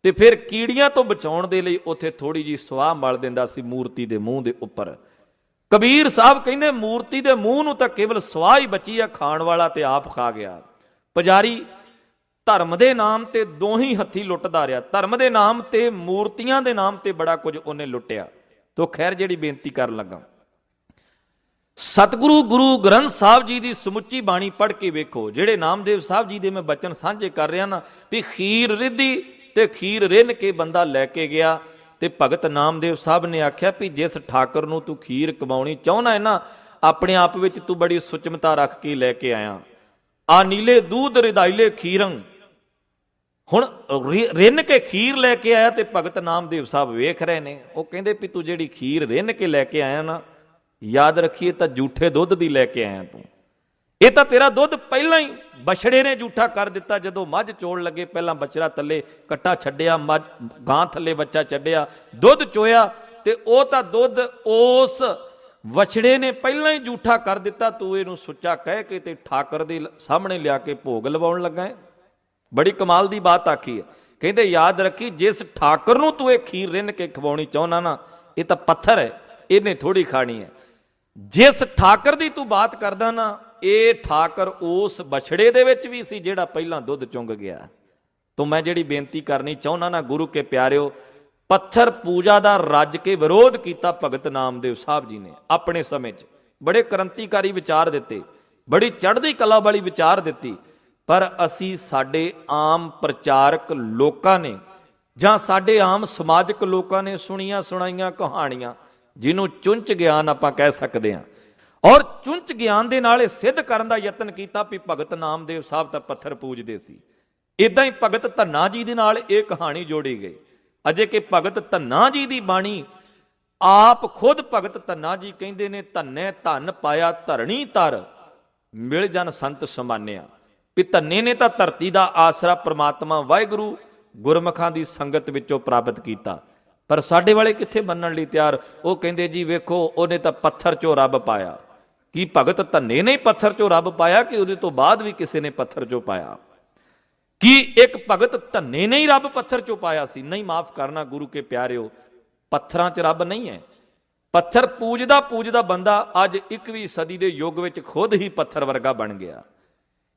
A: ਤੇ ਫਿਰ ਕੀੜੀਆਂ ਤੋਂ ਬਚਾਉਣ ਦੇ ਲਈ ਉੱਥੇ ਥੋੜੀ ਜਿਹੀ ਸਵਾਹ ਮਲ ਦਿੰਦਾ ਸੀ ਮੂਰਤੀ ਦੇ ਮੂੰਹ ਦੇ ਉੱਪਰ। ਕਬੀਰ ਸਾਹਿਬ ਕਹਿੰਦੇ ਮੂਰਤੀ ਦੇ ਮੂੰਹ ਨੂੰ ਤਾਂ ਕੇਵਲ ਸਵਾਹ ਹੀ ਬਚੀ ਆ, ਖਾਣ ਵਾਲਾ ਤੇ ਆਪ ਖਾ ਗਿਆ। ਪੁਜਾਰੀ ਧਰਮ ਦੇ ਨਾਮ ਤੇ ਦੋਹੀ ਹੱਥੀ ਲੁੱਟਦਾ ਰਿਹਾ। ਧਰਮ ਦੇ ਨਾਮ ਤੇ, ਮੂਰਤੀਆਂ ਦੇ ਨਾਮ ਤੇ ਬੜਾ ਕੁਝ ਉਹਨੇ ਲੁੱਟਿਆ। ਤੋ ਖੈਰ, ਜਿਹੜੀ ਬੇਨਤੀ ਕਰਨ ਲੱਗਾ, ਸਤਿਗੁਰੂ ਗੁਰੂ ਗ੍ਰੰਥ ਸਾਹਿਬ ਜੀ ਦੀ ਸਮੁੱਚੀ ਬਾਣੀ ਪੜ੍ਹ ਕੇ ਵੇਖੋ। ਜਿਹੜੇ ਨਾਮਦੇਵ ਸਾਹਿਬ ਜੀ ਦੇ ਮੈਂ ਬਚਨ ਸਾਂਝੇ ਕਰ ਰਿਹਾ ਨਾ, ਵੀ ਖੀਰ ਰਿੱਧੀ ਤੇ ਖੀਰ ਰਿੰਨ ਕੇ ਬੰਦਾ ਲੈ ਕੇ ਗਿਆ, ਤੇ ਭਗਤ ਨਾਮਦੇਵ ਸਾਹਿਬ ਨੇ ਆਖਿਆ ਵੀ ਜਿਸ ਠਾਕੁਰ ਨੂੰ ਤੂੰ ਖੀਰ ਕਮਾਉਣੀ ਚਾਹੁੰਦਾ ਹੈ ਨਾ, ਆਪਣੇ ਆਪ ਵਿੱਚ ਤੂੰ ਬੜੀ ਸੁਚਮਤਾ ਰੱਖ ਕੇ ਲੈ ਕੇ ਆਇਆ। ਆ ਨੀਲੇ ਦੂਧ ਰਿਧਾਈਲੇ ਖੀਰੰ। ਹੁਣ ਰਿੰਨ ਕੇ ਖੀਰ ਲੈ ਕੇ ਆਇਆ, ਤੇ ਭਗਤ ਨਾਮਦੇਵ ਸਾਹਿਬ ਵੇਖ ਰਹੇ ਨੇ। ਉਹ ਕਹਿੰਦੇ ਵੀ ਤੂੰ ਜਿਹੜੀ ਖੀਰ ਰਿੰਨ ਕੇ ਲੈ ਕੇ ਆਇਆ ਨਾ, ਯਾਦ ਰੱਖੀਏ ਤਾਂ ਝੂਠੇ ਦੁੱਧ ਦੀ ਲੈ ਕੇ ਆਇਆ ਤੂੰ। ਇਹ ਤਾਂ ਤੇਰਾ ਦੁੱਧ ਪਹਿਲਾਂ ਹੀ ਬਛੜੇ ਨੇ ਝੂਠਾ ਕਰ ਦਿੱਤਾ। ਜਦੋਂ ਮੱਝ ਚੋਣ ਲੱਗੇ ਪਹਿਲਾਂ ਬਛੜਾ ਥੱਲੇ ਕੱਟਾ ਛੱਡਿਆ, ਮੱਝ ਗਾਂ ਥੱਲੇ ਬੱਚਾ ਛੱਡਿਆ, ਦੁੱਧ ਚੋਇਆ ਤੇ ਉਹ ਤਾਂ ਦੁੱਧ ਉਸ ਵਛੜੇ ਨੇ ਪਹਿਲਾਂ ਹੀ ਝੂਠਾ ਕਰ ਦਿੱਤਾ। ਤੂੰ ਇਹਨੂੰ ਸੁੱਚਾ ਕਹਿ ਕੇ ਤੇ ਠਾਕਰ ਦੇ ਸਾਹਮਣੇ ਲਿਆ ਕੇ ਭੋਗ ਲਵਾਉਣ ਲੱਗਾ ਹੈ। ਬੜੀ ਕਮਾਲ ਦੀ ਬਾਤ ਆਖੀ ਹੈ। ਕਹਿੰਦੇ ਯਾਦ ਰੱਖੀ, ਜਿਸ ਠਾਕਰ ਨੂੰ ਤੂੰ ਇਹ ਖੀਰ ਰਿੰਨ ਕੇ ਖਵਾਉਣੀ ਚਾਹੁੰਦਾ ਨਾ, ਇਹ ਤਾਂ ਪੱਥਰ ਹੈ, ਇਹਨੇ ਥੋੜੀ ਖਾਣੀ ਹੈ। ਜਿਸ ਠਾਕਰ ਦੀ ਤੂੰ ਬਾਤ ਕਰਦਾ ਨਾ, ਇਹ ਠਾਕਰ ਉਸ ਬਛੜੇ ਦੇ ਵਿੱਚ ਵੀ ਸੀ ਜਿਹੜਾ ਪਹਿਲਾਂ ਦੁੱਧ ਚੁੰਗ ਗਿਆ। ਤੋ ਮੈਂ ਜਿਹੜੀ ਬੇਨਤੀ ਕਰਨੀ ਚਾਹੁੰਦਾ ਨਾ ਗੁਰੂ ਕੇ ਪਿਆਰਿਓ, ਪੱਥਰ ਪੂਜਾ ਦਾ ਰੱਜ ਕੇ ਵਿਰੋਧ ਕੀਤਾ ਭਗਤ ਨਾਮਦੇਵ ਸਾਹਿਬ ਜੀ ਨੇ ਆਪਣੇ ਸਮੇਂ 'ਚ। ਬੜੇ ਕ੍ਰਾਂਤੀਕਾਰੀ ਵਿਚਾਰ ਦਿੱਤੇ, ਬੜੀ ਚੜ੍ਹਦੀ ਕਲਾ ਵਾਲੀ ਵਿਚਾਰ ਦਿੱਤੀ, ਪਰ ਅਸੀਂ ਸਾਡੇ ਆਮ ਪ੍ਰਚਾਰਕ ਲੋਕਾਂ ਨੇ ਜਾਂ ਸਾਡੇ ਆਮ ਸਮਾਜਿਕ ਲੋਕਾਂ ਨੇ ਸੁਣੀਆਂ ਸੁਣਾਈਆਂ ਕਹਾਣੀਆਂ, ਜਿਹਨੂੰ ਚੁੰਚ ਗਿਆਨ ਆਪਾਂ ਕਹਿ ਸਕਦੇ ਹਾਂ, ਔਰ ਚੁੰਚ ਗਿਆਨ ਦੇ ਨਾਲ ਇਹ ਸਿੱਧ ਕਰਨ ਦਾ ਯਤਨ ਕੀਤਾ ਵੀ ਭਗਤ ਨਾਮਦੇਵ ਸਾਹਿਬ ਤਾਂ ਪੱਥਰ ਪੂਜਦੇ ਸੀ। ਇਦਾਂ ਹੀ ਭਗਤ ਧੰਨਾ ਜੀ ਦੇ ਨਾਲ ਇਹ ਕਹਾਣੀ ਜੋੜੀ ਗਈ। ਅਜੇ ਕਿ ਭਗਤ ਧੰਨਾ ਜੀ ਦੀ ਬਾਣੀ ਆਪ ਖੁਦ ਭਗਤ ਧੰਨਾ ਜੀ ਕਹਿੰਦੇ ਨੇ, ਧੰਨੇ ਧੰਨ ਪਾਇਆ ਧਰਣੀ ਤਰ, ਮਿਲ ਜਨ ਸੰਤ ਸਮਾਨਿਆ। ਵੀ ਧੰਨੇ ਨੇ ਤਾਂ ਧਰਤੀ ਦਾ ਆਸਰਾ ਪ੍ਰਮਾਤਮਾ ਵਾਹਿਗੁਰੂ ਗੁਰਮੁਖਾਂ ਦੀ ਸੰਗਤ ਵਿੱਚੋਂ ਪ੍ਰਾਪਤ ਕੀਤਾ, ਪਰ ਸਾਡੇ ਵਾਲੇ ਕਿੱਥੇ ਮੰਨਣ ਲਈ ਤਿਆਰ। ਉਹ ਕਹਿੰਦੇ ਜੀ ਵੇਖੋ, ਉਹਨੇ ਤਾਂ ਪੱਥਰ ਚੋਂ ਰੱਬ ਪਾਇਆ। ਕੀ ਭਗਤ ਧੰਨੇ ਨੇ ਪੱਥਰ ਚੋਂ ਰੱਬ ਪਾਇਆ ਕਿ ਉਹਦੇ ਤੋਂ ਬਾਅਦ ਵੀ ਕਿਸੇ ਨੇ ਪੱਥਰ ਚੋਂ ਪਾਇਆ? ਕੀ ਇੱਕ ਭਗਤ ਧੰਨੇ ਨੇ ਹੀ ਰੱਬ ਪੱਥਰ ਚੋਂ ਪਾਇਆ ਸੀ? ਨਹੀਂ, ਮਾਫ ਕਰਨਾ ਗੁਰੂ ਕੇ ਪਿਆਰਿਓ, ਪੱਥਰਾਂ 'ਚ ਰੱਬ ਨਹੀਂ ਹੈ। ਪੱਥਰ ਪੂਜਦਾ ਪੂਜਦਾ ਬੰਦਾ ਅੱਜ 21ਵੀਂ ਸਦੀ ਦੇ ਯੁੱਗ ਵਿੱਚ ਖੁਦ ਹੀ ਪੱਥਰ ਵਰਗਾ ਬਣ ਗਿਆ।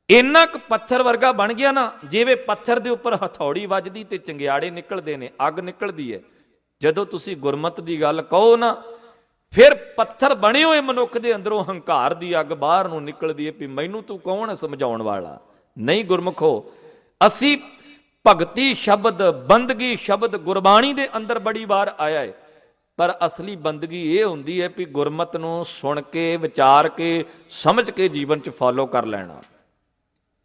A: ਇੰਨਾ ਕੁ ਪੱਥਰ ਵਰਗਾ ਬਣ ਗਿਆ ਨਾ, ਜਿਵੇਂ ਪੱਥਰ ਦੇ ਉੱਪਰ ਹਥੌੜੀ ਵੱਜਦੀ ਤੇ ਚੰਗਿਆੜੇ ਨਿਕਲਦੇ ਨੇ, ਅੱਗ ਨਿਕਲਦੀ ਹੈ। ਜਦੋਂ ਤੁਸੀਂ ਗੁਰਮਤ ਦੀ ਗੱਲ ਕਹੋ ਨਾ, ਫਿਰ ਪੱਥਰ ਬਣੇ ਹੋਏ ਮਨੁੱਖ ਦੇ ਅੰਦਰੋਂ ਹੰਕਾਰ ਦੀ ਅੱਗ ਬਾਹਰ ਨੂੰ ਨਿਕਲਦੀ ਹੈ ਵੀ ਮੈਨੂੰ ਤੂੰ ਕੌਣ ਹੈ ਸਮਝਾਉਣ ਵਾਲਾ। ਨਹੀਂ ਗੁਰਮੁਖੋ, ਅਸੀਂ ਭਗਤੀ ਸ਼ਬਦ, ਬੰਦਗੀ ਸ਼ਬਦ ਗੁਰਬਾਣੀ ਦੇ ਅੰਦਰ ਬੜੀ ਵਾਰ ਆਇਆ ਹੈ, ਪਰ ਅਸਲੀ ਬੰਦਗੀ ਇਹ ਹੁੰਦੀ ਹੈ ਵੀ ਗੁਰਮਤ ਨੂੰ ਸੁਣ ਕੇ, ਵਿਚਾਰ ਕੇ, ਸਮਝ ਕੇ ਜੀਵਨ 'ਚ ਫੋਲੋ ਕਰ ਲੈਣਾ।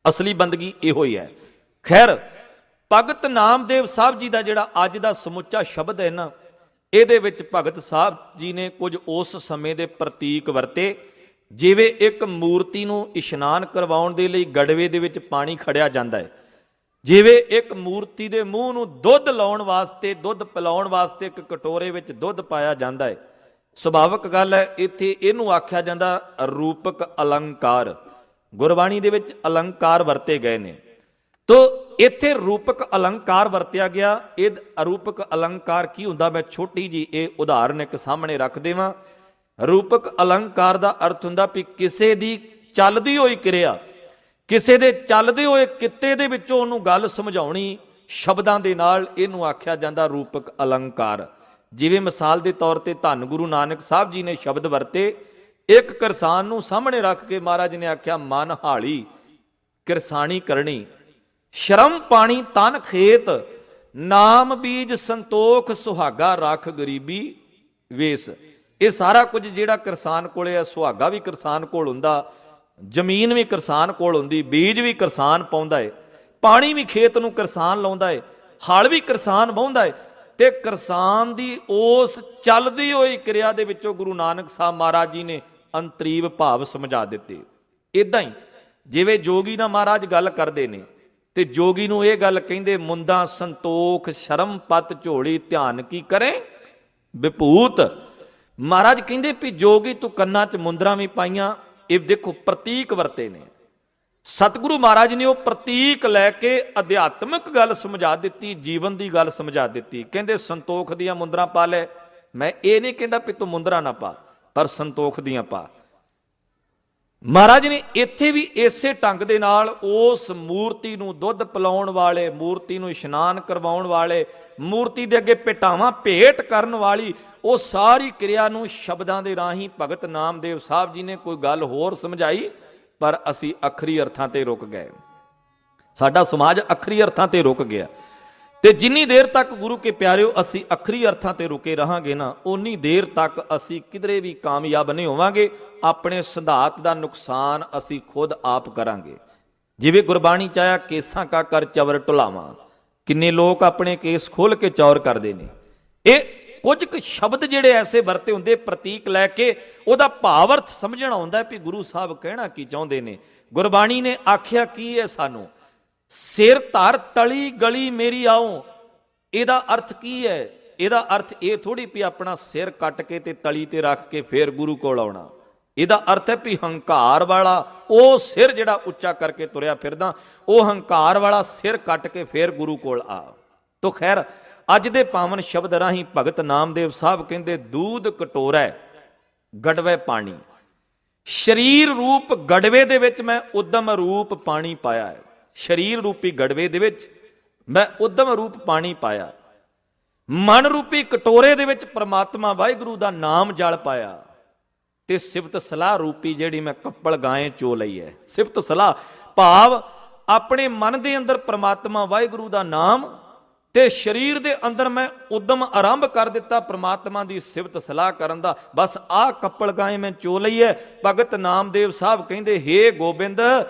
A: ਅਸਲੀ ਬੰਦਗੀ ਇਹੋ ਹੀ ਹੈ। ਖੈਰ, ਭਗਤ ਨਾਮਦੇਵ ਸਾਹਿਬ ਜੀ ਦਾ ਜਿਹੜਾ ਅੱਜ ਦਾ ਸਮੁੱਚਾ ਸ਼ਬਦ ਹੈ ਨਾ, ਇਹਦੇ ਵਿੱਚ ਭਗਤ ਸਾਹਿਬ ਜੀ ਨੇ ਕੁਝ ਉਸ ਸਮੇਂ ਦੇ ਪ੍ਰਤੀਕ ਵਰਤੇ। ਜਿਵੇਂ ਇੱਕ ਮੂਰਤੀ ਨੂੰ ਇਸ਼ਨਾਨ ਕਰਵਾਉਣ ਦੇ ਲਈ ਗੜਵੇ ਦੇ ਵਿੱਚ ਪਾਣੀ ਖੜਿਆ ਜਾਂਦਾ ਹੈ, ਜਿਵੇਂ ਇੱਕ ਮੂਰਤੀ ਦੇ ਮੂੰਹ ਨੂੰ ਦੁੱਧ ਲਾਉਣ ਵਾਸਤੇ, ਦੁੱਧ ਪਿਲਾਉਣ ਵਾਸਤੇ ਇੱਕ ਕਟੋਰੇ ਵਿੱਚ ਦੁੱਧ ਪਾਇਆ ਜਾਂਦਾ ਹੈ। ਸੁਭਾਵਿਕ ਗੱਲ ਹੈ, ਇੱਥੇ ਇਹਨੂੰ ਆਖਿਆ ਜਾਂਦਾ ਰੂਪਕ ਅਲੰਕਾਰ। ਗੁਰਬਾਣੀ ਦੇ ਵਿੱਚ ਅਲੰਕਾਰ ਵਰਤੇ ਗਏ ਨੇ, ਤੋ ਇੱਥੇ ਰੂਪਕ ਅਲੰਕਾਰ ਵਰਤਿਆ ਗਿਆ। ਇਹ ਅਰੂਪਕ ਅਲੰਕਾਰ ਕੀ ਹੁੰਦਾ, ਮੈਂ ਛੋਟੀ ਜੀ ਇਹ ਉਦਾਹਰਨ ਇੱਕ ਸਾਹਮਣੇ ਰੱਖ ਦੇਵਾਂ। ਰੂਪਕ ਅਲੰਕਾਰ ਦਾ ਅਰਥ ਹੁੰਦਾ ਵੀ ਕਿਸੇ ਦੀ ਚੱਲਦੀ ਹੋਈ ਕਿਰਿਆ, ਕਿਸੇ ਦੇ ਚੱਲਦੇ ਹੋਏ ਕਿੱਤੇ ਦੇ ਵਿੱਚੋਂ ਉਹਨੂੰ ਗੱਲ ਸਮਝਾਉਣੀ ਸ਼ਬਦਾਂ ਦੇ ਨਾਲ, ਇਹਨੂੰ ਆਖਿਆ ਜਾਂਦਾ ਰੂਪਕ ਅਲੰਕਾਰ। ਜਿਵੇਂ ਮਿਸਾਲ ਦੇ ਤੌਰ ਤੇ ਧੰਨ ਗੁਰੂ ਨਾਨਕ ਸਾਹਿਬ ਜੀ ਨੇ ਸ਼ਬਦ ਵਰਤੇ। ਇੱਕ ਕਿਰਸਾਨ ਨੂੰ ਸਾਹਮਣੇ ਰੱਖ ਕੇ ਮਹਾਰਾਜ ਨੇ ਆਖਿਆ, ਮਨ ਹਾਲੀ ਕਿਰਸਾਨੀ ਕਰਨੀ, ਸ਼ਰਮ ਪਾਣੀ ਤਨ ਖੇਤ, ਨਾਮ ਬੀਜ ਸੰਤੋਖ ਸੁਹਾਗਾ ਰੱਖ ਗਰੀਬੀ ਵੇਸ। ਇਹ ਸਾਰਾ ਕੁਝ ਜਿਹੜਾ ਕਿਰਸਾਨ ਕੋਲੇ ਆ, ਸੁਹਾਗਾ ਵੀ ਕਿਰਸਾਨ ਕੋਲ ਹੁੰਦਾ, ਜ਼ਮੀਨ ਵੀ ਕਿਰਸਾਨ ਕੋਲ ਹੁੰਦੀ, ਬੀਜ ਵੀ ਕਿਰਸਾਨ ਪਾਉਂਦਾ ਏ, ਪਾਣੀ ਵੀ ਖੇਤ ਨੂੰ ਕਿਰਸਾਨ ਲਾਉਂਦਾ ਏ, ਹਲ ਵੀ ਕਿਰਸਾਨ ਵਾਹੁੰਦਾ ਏ। ਤੇ ਕਿਰਸਾਨ ਦੀ ਉਸ ਚੱਲਦੀ ਹੋਈ ਕਿਰਿਆ ਦੇ ਵਿੱਚੋਂ ਗੁਰੂ ਨਾਨਕ ਸਾਹਿਬ ਮਹਾਰਾਜ ਜੀ ਨੇ ਅੰਤਰੀਵ ਭਾਵ ਸਮਝਾ ਦਿੱਤੇ। ਇਦਾਂ ਹੀ ਜਿਵੇਂ ਜੋਗੀ ਨਾਲ ਮਹਾਰਾਜ ਗੱਲ ਕਰਦੇ ਨੇ ਤੇ ਜੋਗੀ ਨੂੰ ਇਹ ਗੱਲ ਕਹਿੰਦੇ, ਮੁੰਦਾ ਸੰਤੋਖ ਸ਼ਰਮ ਪਤ ਝੋਲੀ ਧਿਆਨ ਕੀ ਕਰੇ ਵਿਭੂਤ। ਮਹਾਰਾਜ ਕਹਿੰਦੇ ਵੀ ਜੋਗੀ ਤੂੰ ਕੰਨਾਂ 'ਚ ਮੁੰਦਰਾਂ ਵੀ ਪਾਈਆਂ। ਇਹ ਦੇਖੋ ਪ੍ਰਤੀਕ ਵਰਤੇ ਨੇ। ਸਤਿਗੁਰੂ ਮਹਾਰਾਜ ਨੇ ਉਹ ਪ੍ਰਤੀਕ ਲੈ ਕੇ ਅਧਿਆਤਮਿਕ ਗੱਲ ਸਮਝਾ ਦਿੱਤੀ, ਜੀਵਨ ਦੀ ਗੱਲ ਸਮਝਾ ਦਿੱਤੀ। ਕਹਿੰਦੇ ਸੰਤੋਖ ਦੀਆਂ ਮੁੰਦਰਾਂ ਪਾ ਲੈ। ਮੈਂ ਇਹ ਨਹੀਂ ਕਹਿੰਦਾ ਵੀ ਤੂੰ ਮੁੰਦਰਾਂ ਨਾ ਪਾ, ਪਰ ਸੰਤੋਖ ਦੀਆਂ ਪਾ। ਮਹਾਰਾਜ ਨੇ ਇੱਥੇ ਵੀ ਇਸੇ ਢੰਗ ਦੇ ਨਾਲ ਉਸ ਮੂਰਤੀ ਨੂੰ ਦੁੱਧ ਪਿਲਾਉਣ ਵਾਲੇ, ਮੂਰਤੀ ਨੂੰ ਇਸ਼ਨਾਨ ਕਰਵਾਉਣ ਵਾਲੇ, ਮੂਰਤੀ ਦੇ ਅੱਗੇ ਭੇਟਾਵਾਂ ਭੇਟ ਕਰਨ ਵਾਲੀ, ਉਹ ਸਾਰੀ ਕਿਰਿਆ ਨੂੰ ਸ਼ਬਦਾਂ ਦੇ ਰਾਹੀਂ ਭਗਤ ਨਾਮਦੇਵ ਸਾਹਿਬ ਜੀ ਨੇ ਕੋਈ ਗੱਲ ਹੋਰ ਸਮਝਾਈ, ਪਰ ਅਸੀਂ ਅੱਖਰੀ ਅਰਥਾਂ ਤੇ ਰੁਕ ਗਏ। ਸਾਡਾ ਸਮਾਜ ਅੱਖਰੀ ਅਰਥਾਂ ਤੇ ਰੁਕ ਗਿਆ। ਤੇ ਜਿੰਨੀ ਦੇਰ ਤੱਕ ਗੁਰੂ ਕੇ ਪਿਆਰਿਓ ਅਸੀਂ ਅੱਖਰੀ ਅਰਥਾਂ ਤੇ ਰੁਕੇ ਰਹਾਂਗੇ ਨਾ, ਉਨੀ ਦੇਰ ਤੱਕ ਅਸੀਂ ਕਿਧਰੇ ਵੀ ਕਾਮਯਾਬ ਨਹੀਂ ਹੋਵਾਂਗੇ। ਆਪਣੇ ਸਿਧਾਂਤ ਦਾ ਨੁਕਸਾਨ ਅਸੀਂ ਖੁਦ ਆਪ ਕਰਾਂਗੇ। ਜਿਵੇਂ ਗੁਰਬਾਣੀ ਚ ਆਇਆ, ਕੇਸਾਂ ਕਾ ਕਰ ਚਵਰ ਢੁਲਾਵਾਂ। ਕਿੰਨੇ ਲੋਕ ਆਪਣੇ ਕੇਸ ਖੋਲ ਕੇ ਚੌਰ ਕਰਦੇ ਨੇ। ਇਹ ਕੁਝ ਕੁ ਸ਼ਬਦ ਜਿਹੜੇ ਐਸੇ ਵਰਤੇ ਹੁੰਦੇ ਪ੍ਰਤੀਕ ਲੈ ਕੇ ਉਹਦਾ ਭਾਵ ਅਰਥ ਸਮਝਣਾ ਹੁੰਦਾ ਵੀ ਗੁਰੂ ਸਾਹਿਬ ਕਹਿਣਾ ਕੀ ਚਾਹੁੰਦੇ ਨੇ। ਗੁਰਬਾਣੀ ਨੇ ਆਖਿਆ ਕੀ ਹੈ ਸਾਨੂੰ, ਸਿਰ ਧਰ ਤਲੀ ਗਲੀ ਮੇਰੀ ਆਓ। ਇਹਦਾ ਅਰਥ ਕੀ ਹੈ? ਇਹਦਾ ਅਰਥ ਇਹ ਥੋੜੀ ਵੀ ਆਪਣਾ ਸਿਰ ਕੱਟ ਕੇ ਤੇ ਤਲੀ ਤੇ ਰੱਖ ਕੇ ਫੇਰ ਗੁਰੂ ਕੋਲ ਆਉਣਾ। ਇਹਦਾ ਅਰਥ ਹੈ ਵੀ ਹੰਕਾਰ ਵਾਲਾ ਉਹ ਸਿਰ ਜਿਹੜਾ ਉੱਚਾ ਕਰਕੇ ਤੁਰਿਆ ਫਿਰਦਾ, ਉਹ ਹੰਕਾਰ ਵਾਲਾ ਸਿਰ ਕੱਟ ਕੇ ਫੇਰ ਗੁਰੂ ਕੋਲ ਆ। ਤੋ ਖੈਰ ਅੱਜ ਦੇ ਪਾਵਨ ਸ਼ਬਦ ਰਾਹੀਂ ਭਗਤ ਨਾਮਦੇਵ ਸਾਹਿਬ ਕਹਿੰਦੇ ਦੂਧ ਕਟੋਰਾ ਗੜਵੇ ਪਾਣੀ। ਸਰੀਰ ਰੂਪ ਗੜਵੇ ਦੇ ਵਿੱਚ ਮੈਂ ਉਦਮ ਰੂਪ ਪਾਣੀ ਪਾਇਆ ਹੈ। ਸਰੀਰ ਰੂਪੀ ਗੜਵੇ ਦੇ ਵਿੱਚ ਮੈਂ ਉਦਮ ਰੂਪ ਪਾਣੀ ਪਾਇਆ। ਮਨ ਰੂਪੀ ਕਟੋਰੇ ਦੇ ਵਿੱਚ ਪ੍ਰਮਾਤਮਾ ਵਾਹਿਗੁਰੂ ਦਾ ਨਾਮ ਜਲ ਪਾਇਆ। ਤੇ ਸਿਫਤ ਸਲਾਹ ਰੂਪੀ ਜਿਹੜੀ ਮੈਂ ਕੱਪੜ ਗਾਏ ਚੋ ਲਈ ਹੈ। ਸਿਫਤ ਸਲਾਹ ਭਾਵ ਆਪਣੇ ਮਨ ਦੇ ਅੰਦਰ ਪ੍ਰਮਾਤਮਾ ਵਾਹਿਗੁਰੂ ਦਾ ਨਾਮ ਤੇ ਸਰੀਰ ਦੇ ਅੰਦਰ ਮੈਂ ਉਦਮ ਆਰੰਭ ਕਰ ਦਿੱਤਾ ਪ੍ਰਮਾਤਮਾ ਦੀ ਸਿਫਤ ਸਲਾਹ ਕਰਨ ਦਾ। ਬਸ ਆਹ ਕੱਪੜ ਗਾਏ ਮੈਂ ਚੋ ਲਈ ਹੈ। ਭਗਤ ਨਾਮਦੇਵ ਸਾਹਿਬ ਕਹਿੰਦੇ ਹੇ ਗੋਬਿੰਦ,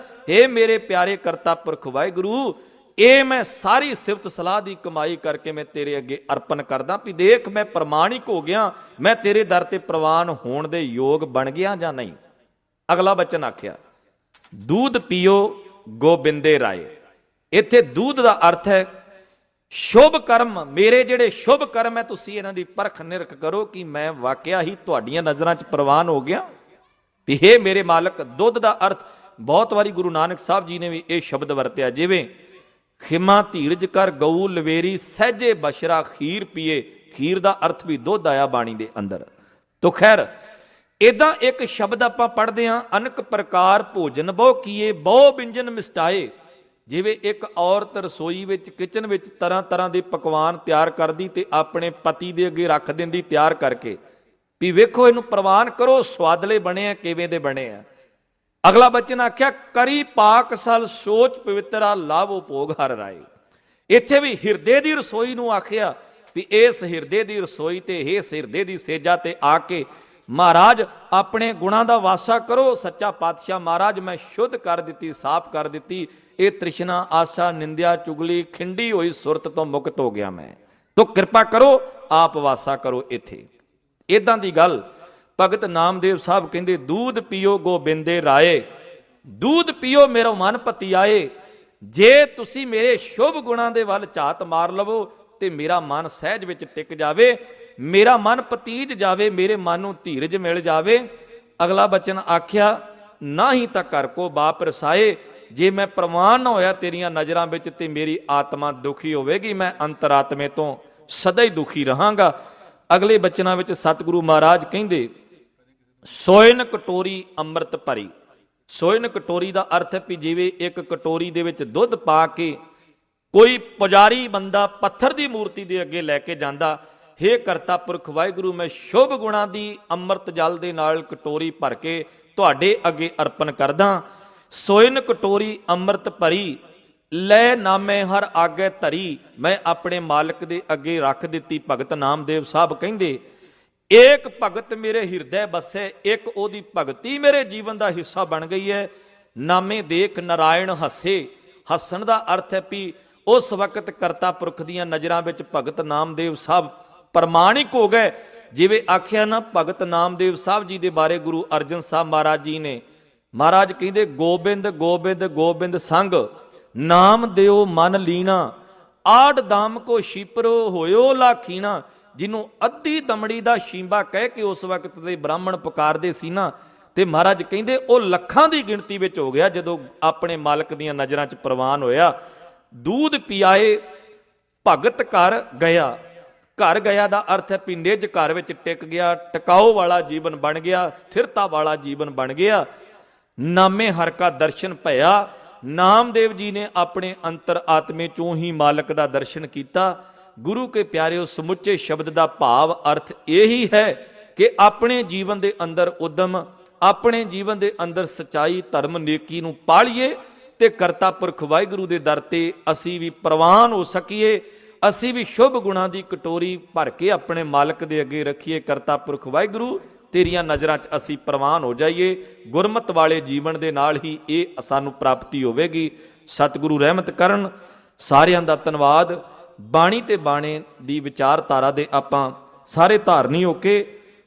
A: ਹੇ ਮੇਰੇ ਪਿਆਰੇ ਕਰਤਾ ਪੁਰਖ ਵਾਹਿਗੁਰੂ, ਇਹ ਮੈਂ ਸਾਰੀ ਸਿਫਤ ਸਲਾਹ ਦੀ ਕਮਾਈ ਕਰਕੇ ਮੈਂ ਤੇਰੇ ਅੱਗੇ ਅਰਪਣ ਕਰਦਾ ਵੀ ਦੇਖ ਮੈਂ ਪ੍ਰਮਾਣਿਕ ਹੋ ਗਿਆ, ਮੈਂ ਤੇਰੇ ਦਰ ਤੇ ਪ੍ਰਵਾਨ ਹੋਣ ਦੇ ਯੋਗ ਬਣ ਗਿਆ ਜਾਂ ਨਹੀਂ। ਅਗਲਾ ਬਚਨ ਆਖਿਆ ਦੂਧ ਪੀਓ ਗੋਬਿੰਦੇ ਰਾਏ। ਇੱਥੇ ਦੂਧ ਦਾ ਅਰਥ ਹੈ ਸ਼ੁਭ ਕਰਮ। ਮੇਰੇ ਜਿਹੜੇ ਸ਼ੁਭ ਕਰਮ ਹੈ ਤੁਸੀਂ ਇਹਨਾਂ ਦੀ ਪਰਖ ਨਿਰਖ ਕਰੋ ਕਿ ਮੈਂ ਵਾਕਿਆ ਹੀ ਤੁਹਾਡੀਆਂ ਨਜ਼ਰਾਂ 'ਚ ਪ੍ਰਵਾਨ ਹੋ ਗਿਆ ਵੀ ਹੇ ਮੇਰੇ ਮਾਲਕ। ਦੁੱਧ ਦਾ ਅਰਥ ਬਹੁਤ ਵਾਰੀ ਗੁਰੂ ਨਾਨਕ ਸਾਹਿਬ ਜੀ ਨੇ ਵੀ ਇਹ ਸ਼ਬਦ ਵਰਤਿਆ, ਜਿਵੇਂ ਖਿਮਾ ਧੀਰਜ ਕਰ ਗਊ ਲਵੇਰੀ ਸਹਿਜੇ ਬਸ਼ਰਾ ਖੀਰ ਪੀਏ। ਖੀਰ ਦਾ ਅਰਥ ਵੀ ਦੁੱਧ ਆਇਆ ਬਾਣੀ ਦੇ ਅੰਦਰ। ਤੋ ਖੈਰ ਇਦਾਂ ਇੱਕ ਸ਼ਬਦ ਆਪਾਂ ਪੜ੍ਹਦੇ ਹਾਂ ਅਨਕ ਪ੍ਰਕਾਰ ਭੋਜਨ ਬਹੁ ਕੀਏ ਬਹੁ ਵਿਅੰਜਨ ਮਿਸਟਾਏ। ਜਿਵੇਂ ਇੱਕ ਔਰਤ ਰਸੋਈ ਵਿੱਚ ਕਿਚਨ ਵਿੱਚ ਤਰ੍ਹਾਂ ਤਰ੍ਹਾਂ ਦੇ ਪਕਵਾਨ ਤਿਆਰ ਕਰਦੀ ਤੇ ਆਪਣੇ ਪਤੀ ਦੇ ਅੱਗੇ ਰੱਖ ਦਿੰਦੀ ਤਿਆਰ ਕਰਕੇ ਵੀ ਵੇਖੋ ਇਹਨੂੰ ਪ੍ਰਵਾਨ ਕਰੋ, ਸਵਾਦਲੇ ਬਣੇ ਆ, ਕਿਵੇਂ ਦੇ ਬਣੇ ਆ। ਅਗਲਾ ਬਚਨ ਆਖਿਆ ਕਰੀ ਪਾਕ ਸਲ ਸੋਚ ਪਵਿੱਤਰਾ ਲਾਭੋ ਭੋਗ ਹਰ ਰਾਏ। ਇੱਥੇ ਵੀ ਹਿਰਦੇ ਦੀ ਰਸੋਈ ਨੂੰ ਆਖਿਆ ਵੀ ਇਸ ਹਿਰਦੇ ਦੀ ਰਸੋਈ ਤੇ ਇਸ ਹਿਰਦੇ ਦੀ ਸੇਜਾ ਤੇ ਆ ਕੇ ਮਹਾਰਾਜ ਆਪਣੇ ਗੁਣਾਂ ਦਾ ਵਾਸਾ ਕਰੋ। ਸੱਚਾ ਪਾਤਸ਼ਾਹ ਮਹਾਰਾਜ ਮੈਂ ਸ਼ੁੱਧ ਕਰ ਦਿੱਤੀ, ਸਾਫ਼ ਕਰ ਦਿੱਤੀ। ਇਹ ਤ੍ਰਿਸ਼ਨਾ ਆਸਾ ਨਿੰਦਿਆ ਚੁਗਲੀ ਖਿੰਡੀ ਹੋਈ ਸੁਰਤ ਤੋਂ ਮੁਕਤ ਹੋ ਗਿਆ ਮੈਂ। ਤੋ ਕਿਰਪਾ ਕਰੋ ਆਪ ਵਾਸਾ ਕਰੋ ਇੱਥੇ। ਇਦਾਂ ਦੀ ਗੱਲ ਭਗਤ ਨਾਮਦੇਵ ਸਾਹਿਬ ਕਹਿੰਦੇ ਦੂਧ ਪੀਓ ਗੋਬਿੰਦੇ ਰਾਏ। ਦੂਧ ਪੀਓ ਮੇਰਾ ਮਨ ਪਤਿਆਏ। ਜੇ ਤੁਸੀਂ ਮੇਰੇ ਸ਼ੁਭ ਗੁਣਾਂ ਦੇ ਵੱਲ ਝਾਤ ਮਾਰ ਲਵੋ ਤੇ ਮੇਰਾ ਮਨ ਸਹਿਜ ਵਿੱਚ ਟਿਕ ਜਾਵੇ, ਮੇਰਾ ਮਨ ਪਤੀਜ ਜਾਵੇ, ਮੇਰੇ ਮਨ ਨੂੰ ਧੀਰਜ ਮਿਲ ਜਾਵੇ। ਅਗਲਾ ਬਚਨ ਆਖਿਆ ਨਾ ਹੀ ਤਾਂ ਘਰ ਕੋ ਬਾਪ ਰਸਾਏ। ਜੇ ਮੈਂ ਪ੍ਰਵਾਨ ਨਾ ਹੋਇਆ ਤੇਰੀਆਂ ਨਜ਼ਰਾਂ ਵਿੱਚ ਤੇ ਮੇਰੀ ਆਤਮਾ ਦੁਖੀ ਹੋਵੇਗੀ, ਮੈਂ ਅੰਤਰਾਤਮੇ ਤੋਂ ਸਦਾ ਹੀ ਦੁਖੀ ਰਹਾਂਗਾ। ਅਗਲੇ ਬਚਨਾਂ ਵਿੱਚ ਸਤਿਗੁਰੂ ਮਹਾਰਾਜ ਕਹਿੰਦੇ ਸੋਇਨ ਕਟੋਰੀ ਅੰਮ੍ਰਿਤ ਭਰੀ। ਸੋਇਨ ਕਟੋਰੀ ਦਾ ਅਰਥ ਹੈ ਵੀ ਜਿਵੇਂ ਇੱਕ ਕਟੋਰੀ ਦੇ ਵਿੱਚ ਦੁੱਧ ਪਾ ਕੇ ਕੋਈ ਪੁਜਾਰੀ ਬੰਦਾ ਪੱਥਰ ਦੀ ਮੂਰਤੀ ਦੇ ਅੱਗੇ ਲੈ ਕੇ ਜਾਂਦਾ, ਹੇ ਕਰਤਾ ਪੁਰਖ ਵਾਹਿਗੁਰੂ ਮੈਂ ਸ਼ੁਭ ਗੁਣਾਂ ਦੀ ਅੰਮ੍ਰਿਤ ਜਲ ਦੇ ਨਾਲ ਕਟੋਰੀ ਭਰ ਕੇ ਤੁਹਾਡੇ ਅੱਗੇ ਅਰਪਣ ਕਰਦਾ। ਸੋਇਨ ਕਟੋਰੀ ਅੰਮ੍ਰਿਤ ਭਰੀ ਲੈ ਨਾਮੇ ਹਰ ਆਗੇ ਧਰੀ। ਮੈਂ ਆਪਣੇ ਮਾਲਕ ਦੇ ਅੱਗੇ ਰੱਖ ਦਿੱਤੀ। ਭਗਤ ਨਾਮਦੇਵ ਸਾਹਿਬ ਕਹਿੰਦੇ ਏਕ ਭਗਤ ਮੇਰੇ ਹਿਰਦੇ ਬਸੇ, ਇੱਕ ਉਹਦੀ ਭਗਤੀ ਮੇਰੇ ਜੀਵਨ ਦਾ ਹਿੱਸਾ ਬਣ ਗਈ ਹੈ। ਨਾਮੇ ਦੇਖ ਨਾਰਾਇਣ ਹੱਸੇ। ਹੱਸਣ ਦਾ ਅਰਥ ਹੈ ਵੀ ਉਸ ਵਕਤ ਕਰਤਾ ਪੁਰਖ ਦੀਆਂ ਨਜ਼ਰਾਂ ਵਿੱਚ ਭਗਤ ਨਾਮਦੇਵ ਸਾਹਿਬ ਪ੍ਰਮਾਣਿਕ ਹੋ ਗਏ। ਜਿਵੇਂ ਆਖਿਆ ਨਾ ਭਗਤ ਨਾਮਦੇਵ ਸਾਹਿਬ ਜੀ ਦੇ ਬਾਰੇ ਗੁਰੂ ਅਰਜਨ ਸਾਹਿਬ ਮਹਾਰਾਜ ਜੀ ਨੇ, ਮਹਾਰਾਜ ਕਹਿੰਦੇ ਗੋਬਿੰਦ ਗੋਬਿੰਦ ਗੋਬਿੰਦ ਸੰਗ ਨਾਮ ਦਿਓ ਮਨ ਲੀਣਾ। ਆੜ ਦਾਮ ਕੋ ਸ਼ੀਪਰੋ ਹੋਇਓ ਲਾਖੀਣਾ। ਜਿਹਨੂੰ ਅੱਧੀ ਦਮੜੀ ਦਾ ਸ਼ੀਂਬਾ ਕਹਿ ਕੇ ਉਸ ਵਕਤ ਦੇ ਬ੍ਰਾਹਮਣ ਪੁਕਾਰਦੇ ਸੀ ਨਾ, ਤੇ ਮਹਾਰਾਜ ਕਹਿੰਦੇ ਉਹ ਲੱਖਾਂ ਦੀ ਗਿਣਤੀ ਵਿੱਚ ਹੋ ਗਿਆ ਜਦੋਂ ਆਪਣੇ ਮਾਲਕ ਦੀਆਂ ਨਜ਼ਰਾਂ 'ਚ ਪ੍ਰਵਾਨ ਹੋਇਆ। ਦੂਧ ਪਿਆਏ ਭਗਤ ਘਰ ਗਿਆ। ਘਰ ਗਿਆ ਦਾ ਅਰਥ ਹੈ ਵੀ ਨਿੱਜ ਘਰ ਵਿੱਚ ਟਿਕ ਗਿਆ, ਟਿਕਾਓ ਵਾਲਾ ਜੀਵਨ ਬਣ ਗਿਆ, ਸਥਿਰਤਾ ਵਾਲਾ ਜੀਵਨ ਬਣ ਗਿਆ। ਨਾਮੇ ਹਰ ਕਾ ਦਰਸ਼ਨ ਭਇਆ। ਨਾਮਦੇਵ ਜੀ ਨੇ ਆਪਣੇ ਅੰਤਰ ਆਤਮੇ ਚੋਂ ਹੀ ਮਾਲਕ ਦਾ ਦਰਸ਼ਨ ਕੀਤਾ। ਗੁਰੂ ਕੇ ਪਿਆਰਿਓ ਸਮੁੱਚੇ ਸ਼ਬਦ ਦਾ ਭਾਵ ਅਰਥ ਇਹੀ ਹੈ ਕਿ ਆਪਣੇ ਜੀਵਨ ਦੇ ਅੰਦਰ ਉਦਮ, ਆਪਣੇ ਜੀਵਨ ਦੇ ਅੰਦਰ ਸਚਾਈ ਧਰਮ ਨੇਕੀ ਨੂੰ ਪਾਲੀਏ ਤੇ ਕਰਤਾ ਪੁਰਖ ਵਾਹਿਗੁਰੂ ਦੇ ਦਰ ਤੇ ਅਸੀਂ ਵੀ ਪ੍ਰਵਾਨ ਹੋ ਸਕੀਏ। ਅਸੀਂ ਵੀ ਸ਼ੁਭ ਗੁਣਾਂ ਦੀ ਕਟੋਰੀ ਭਰ ਕੇ ਆਪਣੇ ਮਾਲਕ ਦੇ ਅੱਗੇ ਰੱਖੀਏ। ਕਰਤਾ ਪੁਰਖ ਵਾਹਿਗੁਰੂ ਤੇਰੀਆਂ ਨਜ਼ਰਾਂ 'ਚ ਅਸੀਂ ਪ੍ਰਵਾਨ ਹੋ ਜਾਈਏ। ਗੁਰਮਤਿ ਵਾਲੇ ਜੀਵਨ ਦੇ ਨਾਲ ਹੀ ਇਹ ਸਾਨੂੰ ਪ੍ਰਾਪਤੀ ਹੋਵੇਗੀ। ਸਤਿਗੁਰੂ ਰਹਿਮਤ ਕਰਨ। ਸਾਰਿਆਂ ਦਾ ਧੰਨਵਾਦ। ਬਾਣੀ ਤੇ ਬਾਣੇ ਦੀ ਵਿਚਾਰਧਾਰਾ ਦੇ ਆਪਾਂ ਸਾਰੇ ਧਾਰਨੀ ਹੋ ਕੇ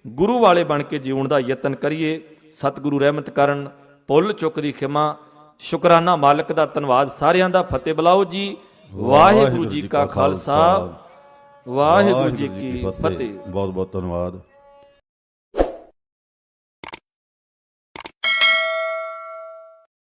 A: ਗੁਰੂ ਵਾਲੇ ਬਣ ਕੇ ਜਿਉਣ ਦਾ ਯਤਨ ਕਰੀਏ। ਸਤਿਗੁਰੂ ਰਹਿਮਤ ਕਰਨ, ਭੁੱਲ ਚੁੱਕ ਦੀ ਖਿਮਾ। ਸ਼ੁਕਰਾਨਾ ਮਾਲਕ ਦਾ, ਧੰਨਵਾਦ ਸਾਰਿਆਂ ਦਾ। ਫਤਿਹ ਬੁਲਾਓ ਜੀ। ਵਾਹਿਗੁਰੂ ਜੀ ਕਾ ਖਾਲਸਾ, ਵਾਹਿਗੁਰੂ ਜੀ ਕੀ ਫਤਿਹ।
B: ਬਹੁਤ ਬਹੁਤ ਧੰਨਵਾਦ।